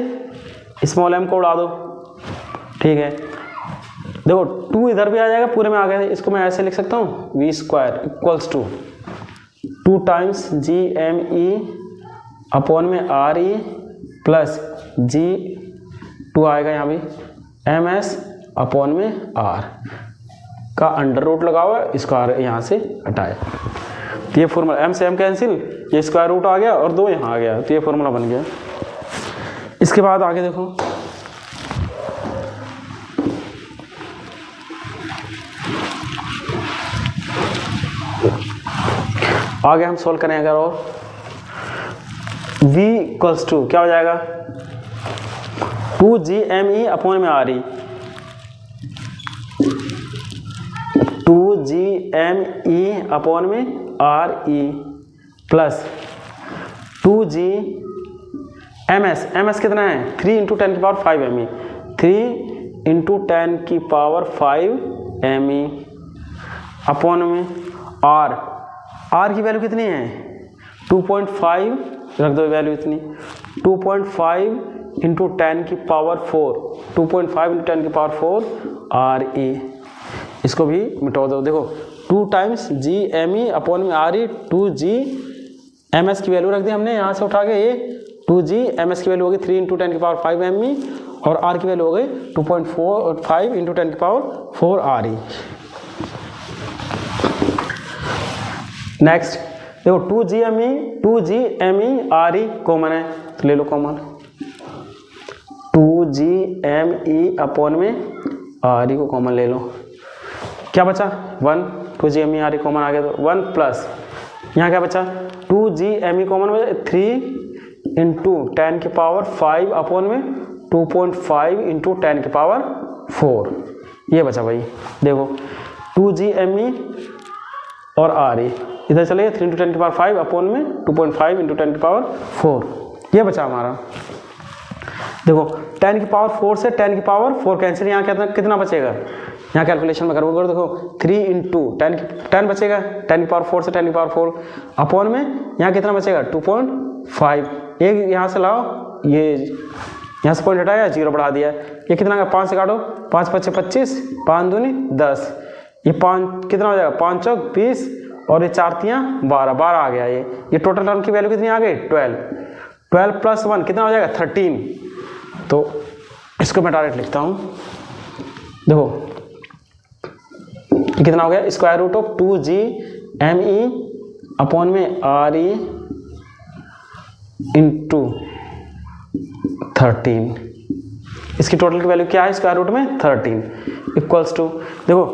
स्मॉल m को उड़ा दो, ठीक है। देखो 2 इधर भी आ जाएगा, पूरे में आ गया, इसको मैं ऐसे लिख सकता हूँ v square equals to 2 times GME upon में RE प्लस G2 आएगा यहाँ भी MS अपॉन में R का अंडर रूट लगा हुआ है, इसको यहाँ से हटाया, तो ये फॉर्मूला m से m कैंसिल, ये स्क्वायर रूट आ गया और 2 यहाँ आ गया, तो ये फॉर्मूला बन गया। इसके बाद आगे देखो, आगे हम सोल्व करें अगर, और v इक्वल्स टू क्या हो जाएगा 2GME अपॉन में RE, 2GME अपॉन में RE प्लस 2GMS कितना है 3 × 10⁵ ME, 3 × 10⁵ ME अपॉन में R की वैल्यू कितनी है 2.5, रख दो वैल्यू इतनी, 2.5 × 10⁴, 2.5 × 10⁴ RE, इसको भी मिटा दो। देखो 2 टाइम्स GME अपॉन में RE, 2GMS की वैल्यू रख दी हमने यहाँ से उठा के, ये 2GMS की वैल्यू होगी 3 × 10⁵ ME और R की वैल्यू हो गई 2.5 × 10⁴ RE। नेक्स्ट देखो 2GME RE कॉमन है, तो ले लो कॉमन, 2GME अपॉन में RE को कॉमन ले लो, क्या बचा 1, 2GME RE कॉमन आ गया, तो 1 प्लस यहाँ क्या बचा 2GME कॉमन बचा 3 × 10⁵ अपॉन में 2.5 × 10⁴, ये बचा भाई। देखो 2GME और RE इधर चले 3 × 10⁵ अपॉन में 2.5 × 10⁴, ये बचा हमारा। देखो 10⁴ से 10⁴ कैंसिल, यहाँ कितना बचेगा, यहाँ कैलकुलेशन में करोगे, देखो 3 × 10 बचेगा, 10⁴ से 10⁴ अपॉन में यहाँ कितना बचेगा 2.5, एक यहाँ से लाओ, ये यहाँ से पॉइंट हटाया 0 बढ़ा दिया, ये कितना का 5 से काटो, 5 × 5 = 25, 5 दूनी 10, ये 5 कितना हो जाएगा 5 चौक 20 और ये 4 तियाँ 12 आ गया, ये टोटल टर्म की वैल्यू कितनी आ गई 12 प्लस 1 कितना हो जाएगा 13। तो इसको मैं डायरेक्ट लिखता हूँ, देखो ये कितना हो गया √2 2GME अपॉन में RE × 13, इसकी टोटल की वैल्यू क्या है √ में 13 इक्वल्स टू, देखो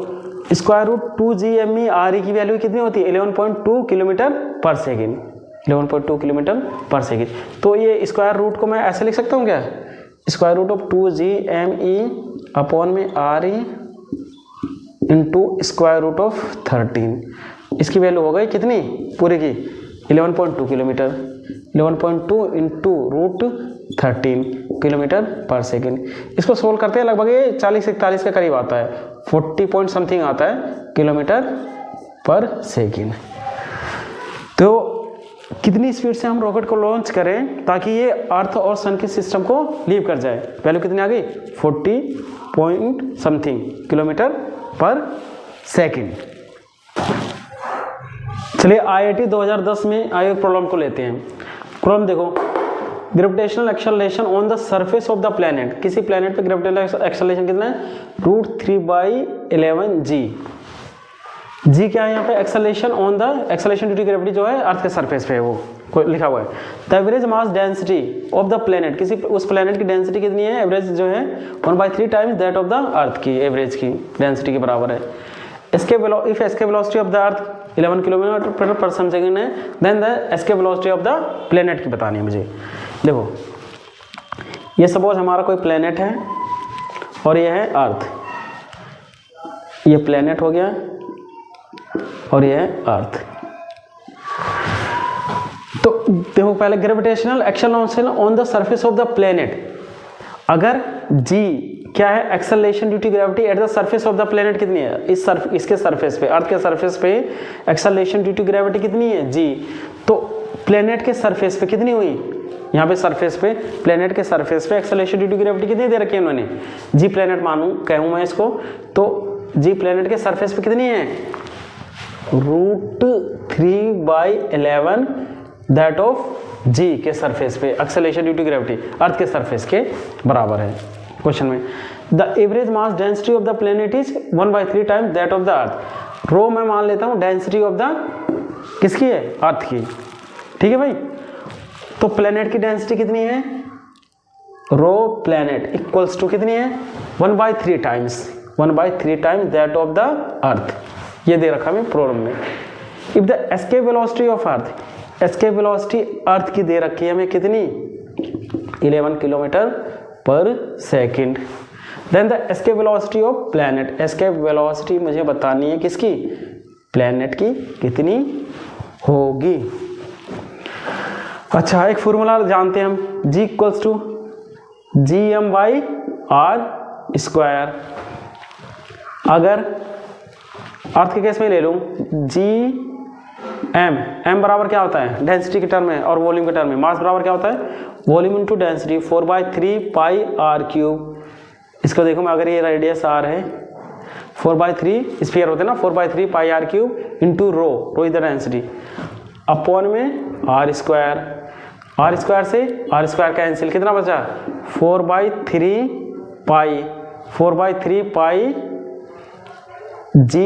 √2GME RE की वैल्यू कितनी होती है 11.2 km/s, 11.2 km/s। तो ये स्क्वायर रूट को मैं ऐसे लिख सकता हूँ क्या, √2GME अपॉन में RE × √13, इसकी वैल्यू हो गई कितनी पूरे की 11.2 किलोमीटर, 11.2 × √13 km/s। इसको सोल्व करते हैं लगभग ये 40 से 41 के करीब आता है, 40 पॉइंट समथिंग आता है km/s। तो कितनी स्पीड से हम रॉकेट को लॉन्च करें ताकि ये अर्थ और सन के सिस्टम को लीव कर जाए, वैल्यू कितनी आ गई 40 पॉइंट समथिंग km/s। चलिए IIT 2010 में आए प्रॉब्लम को लेते हैं। प्रॉब्लम देखो, gravitational acceleration on the surface of the planet, किसी प्लेनेट पे ग्रेविटेशनल एक्सेलरेशन कितना है √3/11g। जी क्या है यहाँ पे acceleration on the acceleration due to gravity जो है अर्थ के सरफेस पे है वो लिखा हुआ है। The average mass density of the planet, किसी उस प्लेनेट की डेंसिटी कितनी है एवरेज जो है 1/3 times that of the earth की एवरेज की डेंसिटी के बराबर है। Escape velocity of the earth 11 km/s है, then the escape velocity of the planet की बतानी है मुझे। देखो ये सपोज हमारा कोई प्लेनेट है और ये है अर्थ, ये प्लेनेट हो गया और ये है अर्थ। तो देखो पहले gravitational acceleration on the surface of the planet, अगर g क्या है, acceleration due to gravity at the surface of the planet कितनी है, इसके सरफेस पे, अर्थ के सरफेस पे एक्सेलरेशन ड्यू टू ग्रेविटी कितनी है जी। तो प्लेनेट के सरफेस पे कितनी हुई, यहाँ पे सरफेस पे, प्लेनेट के सरफेस पे एक्सेलरेशन ड्यू टू ग्रेविटी कितनी दे रखी है उन्होंने, जी प्लेनेट मानूं कहूँ मैं इसको, तो जी प्लेनेट के सरफेस पे कितनी है, √3/11 दैट ऑफ जी के सरफेस पे एक्सेलरेशन ड्यू टू ग्रेविटी अर्थ के सरफेस के बराबर है। क्वेश्चन में the average mass density of the planet is 1/3 times that of the अर्थ। रो मैं मान लेता हूं डेंसिटी ऑफ द किसकी है, अर्थ की, ठीक है भाई। तो प्लेनेट की डेंसिटी कितनी है, रो प्लेनेट इक्वल्स टू कितनी है, 1/3 times that of the earth, ये दे रखा है प्रॉब्लम में। If the escape velocity of earth, escape velocity earth की दे रखी है हमें कितनी, 11 किलोमीटर पर second. Then the escape velocity of planet, escape velocity मुझे बतानी है किसकी, प्लैनेट की कितनी होगी। अच्छा एक फॉर्मूला जानते हैं हम, G इक्वल्स टू GM/R²। अगर अर्थ के केस में ले लूं M बराबर क्या होता है, डेंसिटी के टर्म में और वॉल्यूम के टर्म में, मास बराबर क्या होता है, वॉल्यूम इंटू डेंसिटी 4/3πr³। इसको देखो मैं, अगर ये रेडियस r है, 4/3 स्फीयर होते हैं ना, 4/3πr³ into rho is the density, upon में r² से r² कैंसिल, कितना बचा 4/3π g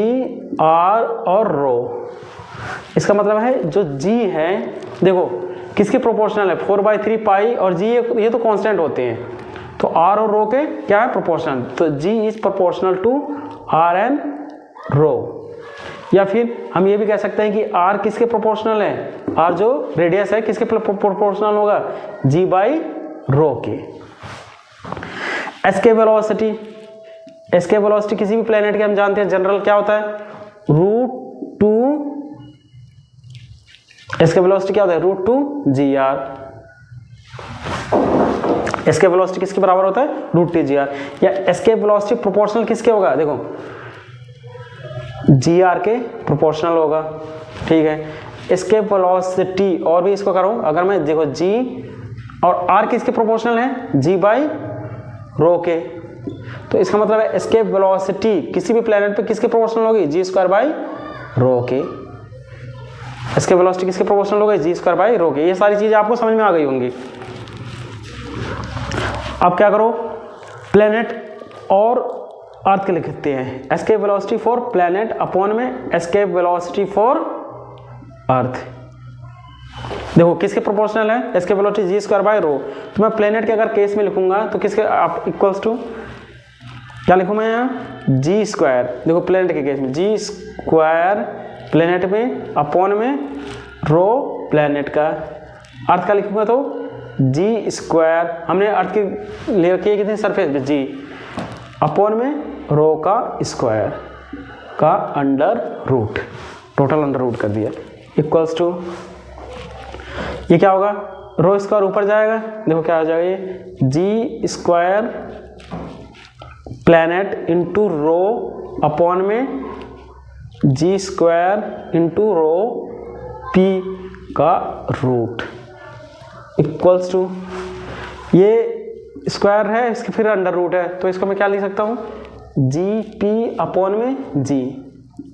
r और रो। इसका मतलब है जो g है देखो किसके प्रोपोर्शनल है, 4/3π और g ये तो कांस्टेंट होते हैं, तो r और रो के क्या है प्रोपोर्शनल, तो g is proportional to r and rho. या फिर हम ये भी कह सकते हैं कि r किसके प्रोपोर्शनल है, r जो रेडियस है किसके प्रोपोर्शनल होगा, g/रो के। एस्केप वेलोसिटी किसी भी प्लेनेट के हम जानते हैं जनरल क्या होता है, √2, एस्केप वेलोसिटी क्या होता है, √2gr। एस्केप वेलोसिटी किसके बराबर होता है, √2gr। या एस्केप वेलोसिटी प्रोपोर्शनल किसके होगा, देखो gr के प्रोपोर्शनल होगा, ठीक है। एस्केप वेलोसिटी और भी इसको करो, अगर मैं देखो g और r किसके प्रोपोर्शनल है, g/रो के, तो इसका मतलब है एस्केप वेलोसिटी किसी भी प्लेनेट पे किसके प्रोपोर्शनल होगी, g²/रो के। एस्केप वेलोसिटी किसके प्रोपोर्शनल होगी, g²/रो के। ये सारी चीजें आपको समझ में आ गई होंगी। अब क्या करो, प्लेनेट और अर्थ के लिखते हैं, escape velocity for planet upon में एस्केप वेलोसिटी फॉर अर्थ। देखो किसके प्रोपोर्शनल है, एस्केप वेलोसिटी g²/रो। तो मैं प्लेनेट के अगर केस में लिखूंगा तो किसके आप इक्वल्स टू क्या लिखूँ मैं यहाँ, g², देखो प्लेनेट के केस में g² प्लेनेट में अपॉन में रो प्लेनेट का, अर्थ का लिखूंगा तो g², हमने अर्थ की ले रखी है कितनी सरफेस पे g, अपॉन में रो का स्क्वायर का under root, total under root कर दिया, इक्वल्स टू ये क्या होगा, रो स्क्वायर ऊपर जाएगा, देखो क्या आ जाएगा ये g² planet into rho upon में g² इंटू रो p का रूट, इक्वल्स टू ये स्क्वायर है इसके फिर अंडर रूट है, तो इसको मैं क्या लिख सकता हूँ, gp अपॉन में g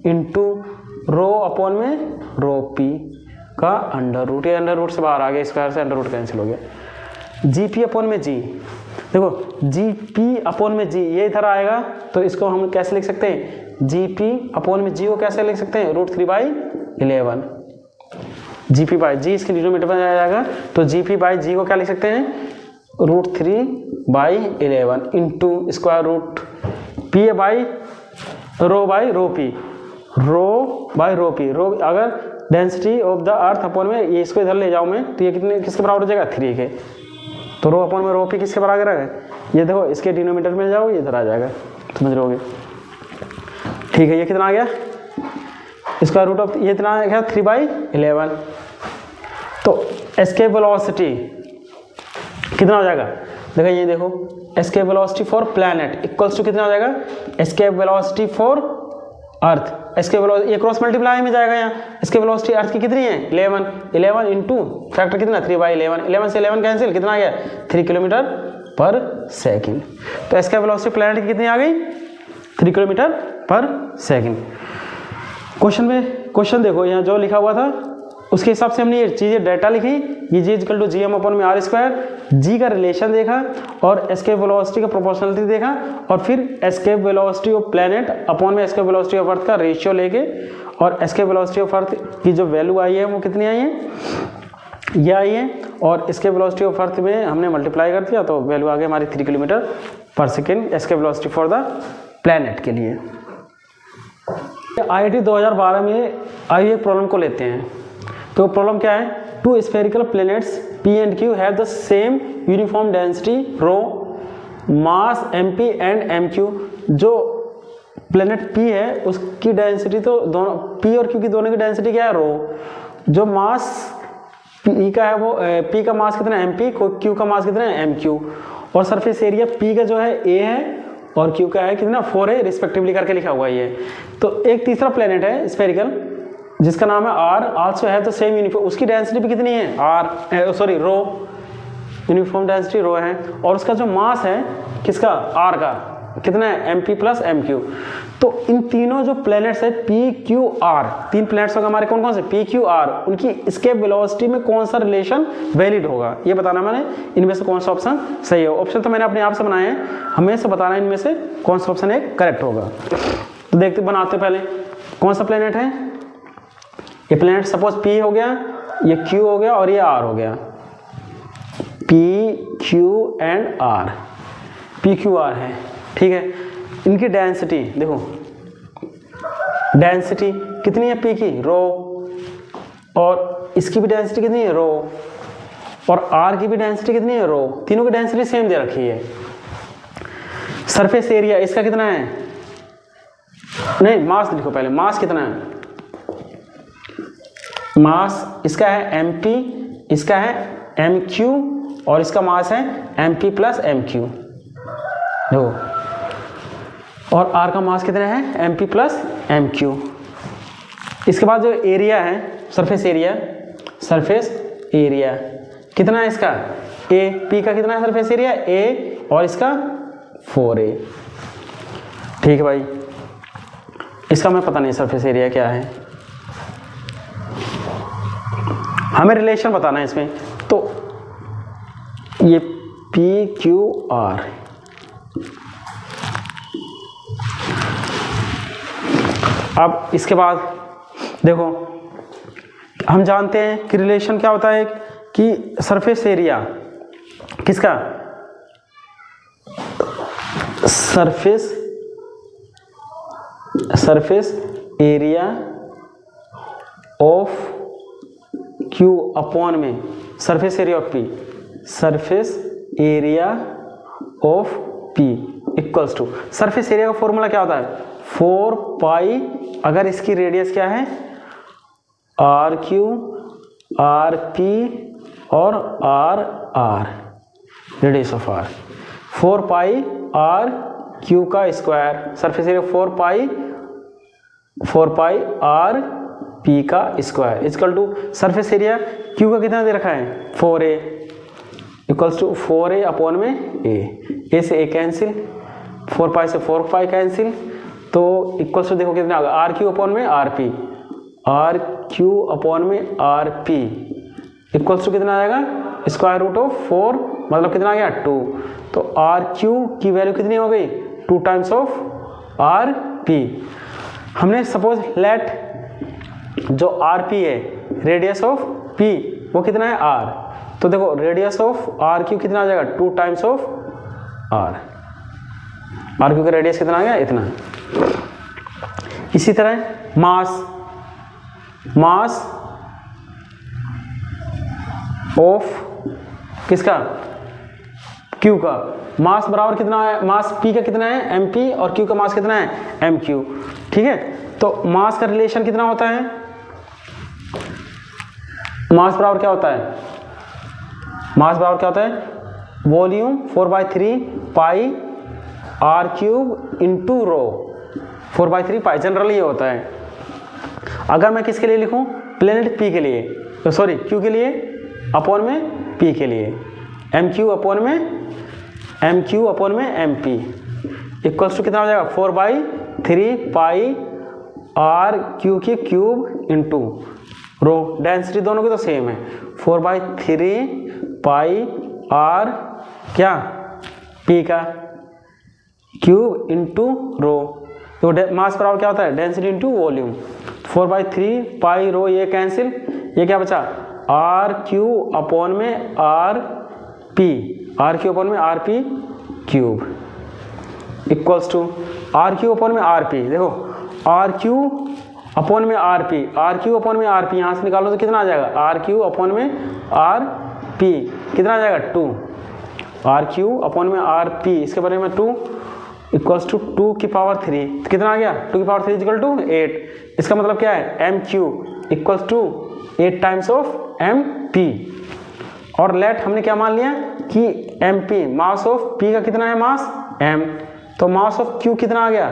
इंटू रो अपॉन में रो p का अंडर रूट। ये अंडर रूट से बाहर आ गया, स्क्वायर से अंडर रूट कैंसिल हो गया, gp अपॉन में g, देखो gp अपॉन में g ये इधर आएगा, तो इसको हम कैसे लिख सकते हैं, gp अपॉन में g को कैसे लिख सकते हैं, √3/11, gp/g इसके डिनोमिनेटर में आ जाएगा, तो gp/g को क्या लिख सकते हैं, √3/11 into square root p by rho p, rho अगर density of the earth upon में ये इसको इधर ले जाऊं मैं तो ये कितने किसके बराबर हो जाएगा, 3 के, तो रो अपॉन में रो p किसके बराबर है, ये देखो इसके डिनोमिनेटर में जाओ ये इधर आ जाएगा, समझ लोगे, ठीक है। ये कितना आ गया, इसका रूट ऑफ ये इतना आ गया 3/11, तो एस्केप वेलोसिटी कितना हो जाएगा, देखो ये देखो, escape velocity for planet equals to कितना हो जाएगा, escape velocity for earth, escape velocity ये क्रॉस मल्टीप्लाई में जाएगा यहाँ, एस्केप वेलोसिटी अर्थ की कितनी है 11 इंटू फैक्टर कितना 3/11, 11 से 11 कैंसिल, कितना आ गया 3 किलोमीटर पर सेकेंड। तो एस्केप वेलोसिटी प्लैनेट की कितनी आ गई 3 किलोमीटर पर सेकेंड। क्वेश्चन देखो यहाँ जो लिखा हुआ था उसके हिसाब से हमने ये चीज़ें डाटा लिखी, ये जी इक्वल टू GM/r², जी का रिलेशन देखा और एस्केप वेलोसिटी का प्रोपोर्शनलिटी देखा और फिर escape velocity of planet upon में एस्केप वेलोसिटी ऑफ अर्थ का रेशियो लेके और एस्केप वेलोसिटी ऑफ अर्थ की जो वैल्यू आई है वो कितनी आई है, ये आई है, और एस्केप वेलोसिटी ऑफ अर्थ में हमने मल्टीप्लाई कर दिया तो वैल्यू आ गई हमारी 3 किलोमीटर पर second escape velocity for the planet के लिए। IIT 2012 में आई एक प्रॉब्लम को लेते हैं, तो प्रॉब्लम क्या है, 2 spherical planets P and Q have the same uniform density rho, mass MP and MQ। जो प्लैनेट P है उसकी डेंसिटी तो दोनों P और Q की दोनों की डेंसिटी क्या है रो, जो मास P का है वो P का मास कितना है MP, Q का मास कितना है MQ, और सरफेस एरिया P का जो है A है और Q का है कितना 4 है रिस्पेक्टिवली करके लिखा हुआ है। तो एक तीसरा प्लैनेट है स्फेरिकल जिसका नाम है R, आल्सो है तो सेम यूनिफॉर्म, उसकी डेंसिटी भी कितनी है रो, यूनिफॉर्म डेंसिटी रो है, और उसका जो मास है किसका R का कितना है MP प्लस MQ। तो इन तीनों जो प्लैनेट्स है PQR, 3 प्लैनेट्स होगा हमारे कौन कौन से PQR, उनकी एस्केप वेलोसिटी में कौन सा रिलेशन वैलिड होगा ये बताना मैंने, इनमें से कौन सा ऑप्शन सही है। ऑप्शन तो मैंने अपने आप से बनाए हैं, हमें से बताना है इनमें से कौन सा ऑप्शन एक करेक्ट होगा। तो देखते बनाते पहले कौन सा प्लैनेट है, ये प्लैनेट सपोज P हो गया, ये Q हो गया और ये R हो गया, P Q and R, PQR है, ठीक है। इनकी डेंसिटी देखो, डेंसिटी कितनी है P की रो, और इसकी भी डेंसिटी कितनी है रो, और R की भी डेंसिटी कितनी है रो, तीनों की डेंसिटी सेम दे रखी है। सरफेस एरिया इसका कितना है, नहीं मास लिखो पहले, मास कितना है, मास इसका है MP, इसका है MQ और इसका मास है MP प्लस MQ देखो, और R का मास कितना है MP प्लस MQ। इसके बाद जो एरिया है सरफेस एरिया कितना है इसका A, P का कितना है सरफेस एरिया A और इसका 4A, ठीक है भाई। इसका मैं पता नहीं सरफेस एरिया क्या है, हमें रिलेशन बताना है इसमें, तो ये PQR, अब इसके बाद देखो हम जानते हैं कि रिलेशन क्या होता है कि सरफेस एरिया किसका, surface area of Q upon में surface area of P, surface area of P equals to, surface area का फॉर्मूला क्या होता है 4 पाई, अगर इसकी रेडियस क्या है RQ RP और RR, radius of R 4 pi RQ का square, surface area 4 pi RP का square equal to surface area Q का कितना दे रखा है 4A equals to 4A upon में A से A कैंसिल, 4 पाई से 4 पाई कैंसिल, तो इक्वल्स टू देखो कितना होगा RQ अपॉन में RP, RQ अपॉन में RP इक्वल्स टू कितना आएगा स्क्वायर रूट ऑफ 4 मतलब कितना आ गया 2, तो RQ की वैल्यू कितनी हो गई 2 टाइम्स ऑफ RP। हमने सपोज लेट जो RP है रेडियस ऑफ P वो कितना है R, तो देखो रेडियस ऑफ RQ कितना आ जाएगा 2 टाइम्स ऑफ R, RQ का रेडियस कितना आ गया इतना। इसी तरह मास ऑफ किसका Q का, मास बराबर कितना है, मास P का कितना है MP और Q का मास कितना है MQ, ठीक है। तो मास का रिलेशन कितना होता है, मास बराबर क्या होता है, मास बराबर क्या होता है volume 4/3 pi r cube into rho. 4/3 pi generally ये होता है। अगर मैं किसके लिए लिखूं, प्लेनेट पी के लिए, तो सॉरी क्यू के लिए अपॉन में पी के लिए, एम क्यू अपॉन में एम पी इक्वल्स टू कितना हो जाएगा 4/3 पाई आर क्यू की क्यूब इंटू रो। डेंसिटी दोनों की तो सेम है, 4/3 पाई आर क्या पी का क्यूब इंटू रो। तो मास बराबर क्या होता है, density into volume. 4/3 pi rho ये कैंसिल, ये क्या बचा आर क्यू अपॉन में R P, R Q upon में R P cube equals to are Q upon में आर पी। देखो आर क्यू अपॉन में R P, R Q upon में आर पी यहाँ से निकालो तो कितना आ जाएगा, आर क्यू अपॉन में आर पी कितना आ जाएगा 2, आर क्यू अपॉन में आर पी इसके बारे में 2 इक्वल्स टू 2 की पावर 3 तो कितना आ गया 2 की पावर 3 इक्वल टू 8। इसका मतलब क्या है M Q equals to 8 times of M P. और लेट हमने क्या मान लिया कि M P mass of P का कितना है मास एम, तो मास ऑफ क्यू कितना आ गया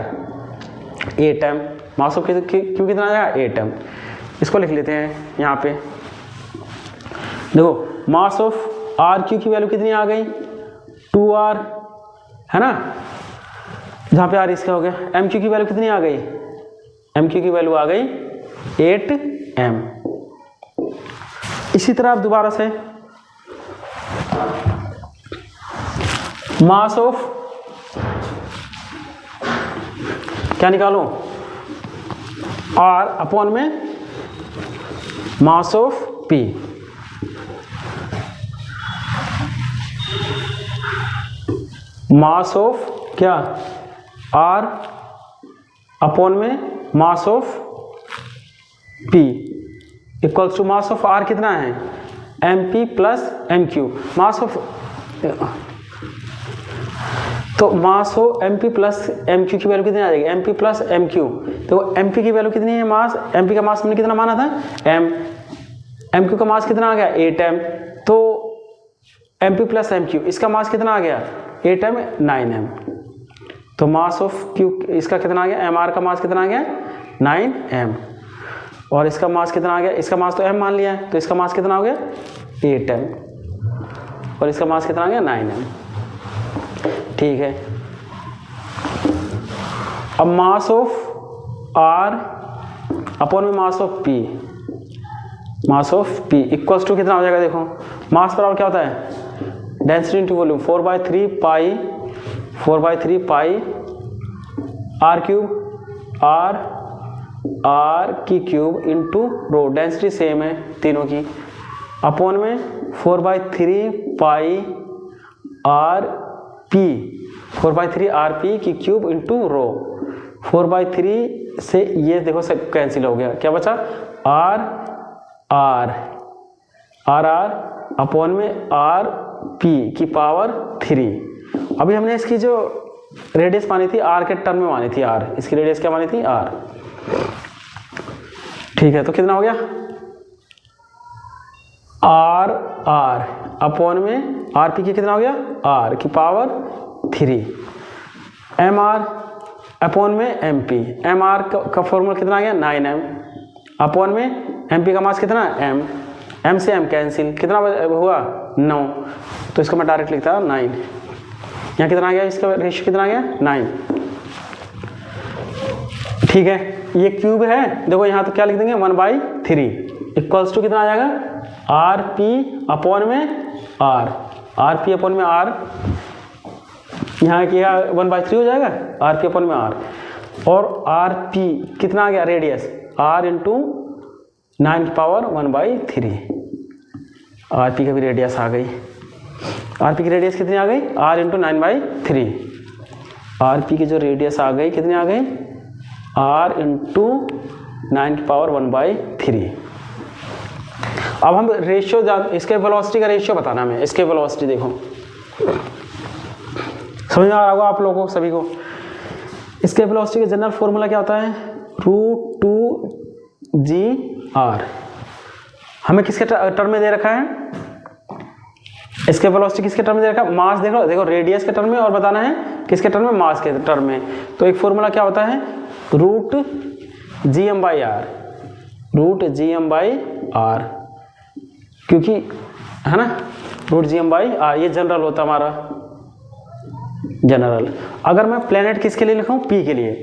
8m, मास ऑफ क्यू कितना आ जाएगा 8m। इसको लिख लेते हैं यहाँ पे। देखो मास ऑफ आर क्यू की वैल्यू कितनी आ गई 2r है ना, जहाँ पे आर इसका हो गया। एम क्यू की वैल्यू कितनी आ गई, एम क्यू की वैल्यू आ गई 8m। इसी तरह आप दोबारा से मास ऑफ क्या निकालो R अपॉन में mass of P। Mass of क्या R अपॉन में mass of P equals to mass of R कितना है MP plus MQ। Mass of तो मास हो MP प्लस MQ की वैल्यू कितनी आ जाएगी MP प्लस MQ। तो MP की वैल्यू कितनी है मास, MP का मास हमने कितना माना था M, MQ का मास कितना आ गया 8m, तो MP प्लस MQ इसका मास कितना आ गया 8m 9m। तो मास ऑफ Q इसका कितना आ गया MR का मास कितना आ गया 9m और इसका मास कितना आ गया, इसका मास तो M मान लिया है तो इसका मास कितना हो गया 8m और इसका मास कितना आ गया 9m। ठीक है, अब मास ऑफ R अपॉन में mass of P, mass of P equals to कितना हो जाएगा। देखो मास बराबर क्या होता है density into volume 4/3 pi R cube R की cube into rho, density same है तीनों की, अपॉन में 4/3 पाई R/3 RP की क्यूब इंटू रो। 4/3 से ये देखो सब कैंसिल हो गया, क्या बचा R अपॉन में RP की पावर 3। अभी हमने इसकी जो रेडियस मानी थी R के टर्म में मानी थी R, इसकी रेडियस क्या मानी थी R। ठीक है, तो कितना हो गया R अपॉन में RP की कितना हो गया R की पावर 3, MR अपॉन में MP, MR का फॉर्मूला कितना आ गया 9m अपॉन में MP का मास कितना M से M कैंसिल कितना हुआ 9, तो इसको मैं डायरेक्ट लिखता 9। यहाँ कितना आ गया, इसका रेशियो कितना आ गया 9। ठीक है, ये क्यूब है, देखो यहाँ तो क्या लिख देंगे 1/3 इक्वल्स टू कितना आ जाएगा RP अपॉन में RP अपॉन में R, यहाँ किया 1/3 हो जाएगा RP अपॉन में R और RP कितना आ गया रेडियस R इंटू 9 की पावर 1/3। RP का भी रेडियस आ गई, RP की रेडियस कितनी आ गई R इंटू 9/3। RP की जो रेडियस आ गई कितनी आ गई R इंटू 9 की पावर 1/3। अब हम रेशियो इसके वेलोसिटी का रेशियो बताना हमें, इसके वेलोसिटी देखो समझ में आ रहा होगा आप लोगों को सभी को। इसके वेलोसिटी का जनरल फॉर्मूला क्या होता है √2gr। हमें किसके टर्म में दे रखा है इसके वेलोसिटी किसके टर्म में दे रखा है, मास देखो, देखो रेडियस के टर्म में और बताना है किसके टर्म में, मास के टर्म में। तो एक फॉर्मूला क्या होता है, root G M by R, root G M by R, क्योंकि है ना root G M by R, ये जनरल होता है हमारा जनरल। अगर मैं प्लेनेट किसके लिए लिखूँ, पी के लिए,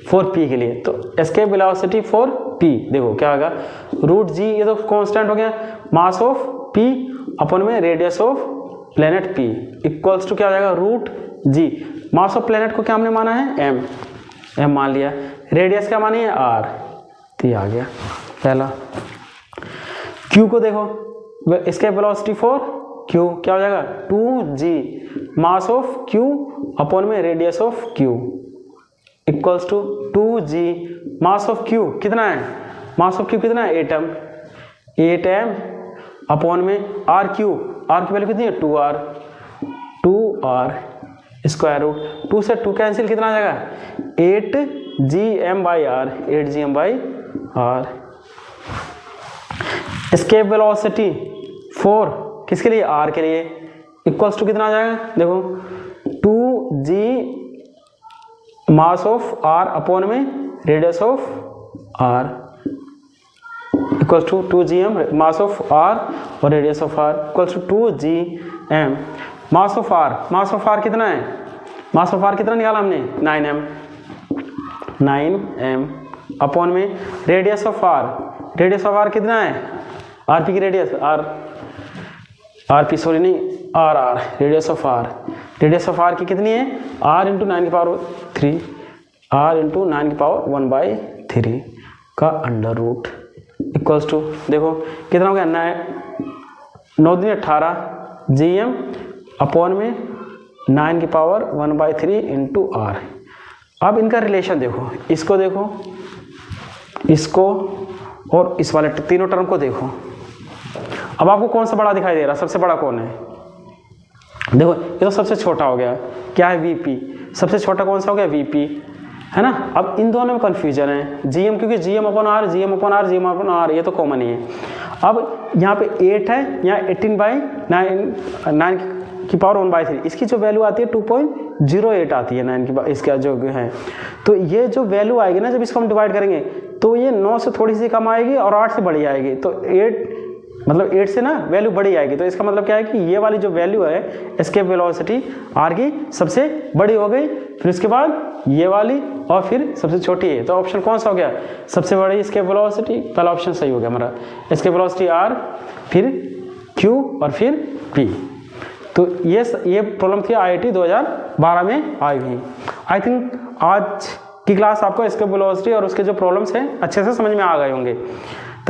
फॉर पी के लिए, तो एस्केप वेलोसिटी फॉर पी देखो क्या होगा, रूट जी, ये तो कांस्टेंट हो गया, मास ऑफ पी अपन में radius of planet P equals to क्या हो जाएगा, root G. Mass of planet को क्या हमने माना है, एम, एम मान लिया, रेडियस क्या मानी है, आर, तो ये आ गया पहला। क्यू को देखो, एस्केप वेलोसिटी फॉर क्यू क्या हो जाएगा, 2g mass of Q upon में radius of Q equals to 2g mass of Q कितना है, मास ऑफ क्यू कितना है 8m, 8m अपॉन में आर क्यू, आर की वैल्यू कितनी है 2r, 2r स्क्वायर रूट, 2 से 2 कैंसिल कितना आ जाएगा 8gm by R, 8gm by R. Escape velocity 4 किसके लिए, आर के लिए, इक्वल्स टू कितना आ जाएगा, देखो 2g mass of R upon में radius of R equals to 2gm mass of R और radius of R equals to 2gm mass of R, mass of R कितना है, मास ऑफ आर कितना निकाला हमने 9m अपॉन में radius of R, radius of R कितना है, R P की रेडियस, आर पी सॉरी नहीं R R, radius of R, radius of R की कितनी है, आर इंटू 9 की पावर 3, आर इंटू 9 की पावर 1/3 का अंडर रूट इक्वल्स टू देखो कितना हो गया, 9 दूनी 18 gm अपॉन में 9 की पावर 1/3 इंटू आर। अब इनका रिलेशन देखो, इसको देखो, इसको और इस वाले तीनों टर्म को देखो। अब आपको कौन सा बड़ा दिखाई दे रहा है, सबसे बड़ा कौन है, देखो ये तो सबसे छोटा हो गया, क्या है वीपी, सबसे छोटा कौन सा हो गया वीपी, है ना। अब इन दोनों में कन्फ्यूजन है, जीएम क्योंकि GM upon R, GM upon R, GM upon R, ये तो कॉमन ही है। अब यहाँ पे 8 है, यहाँ 18/9 की पावर 1/3, इसकी जो वैल्यू आती है 2.08 आती है 9 की, इसका जो है, तो ये जो वैल्यू आएगी ना जब इसको हम डिवाइड करेंगे तो ये 9 से थोड़ी सी कम आएगी और 8 से बड़ी आएगी, तो 8 से ना वैल्यू बड़ी आएगी। तो इसका मतलब क्या है कि ये वाली जो वैल्यू है एस्केप वेलोसिटी आर की सबसे बड़ी हो गई, फिर उसके बाद ये वाली और फिर सबसे छोटी है। तो ऑप्शन कौन सा हो गया, सबसे बड़ी एस्केप वेलोसिटी, पहला ऑप्शन सही हो गया हमारा, एस्केप वेलोसिटी आर, फिर क्यू और फिर पी। तो ये प्रॉब्लम थी IIT 2012 में आई हुई। आई थिंक आज की क्लास आपको एस्केप वेलोसिटी और उसके जो प्रॉब्लम्स हैं अच्छे से समझ में आ गए होंगे।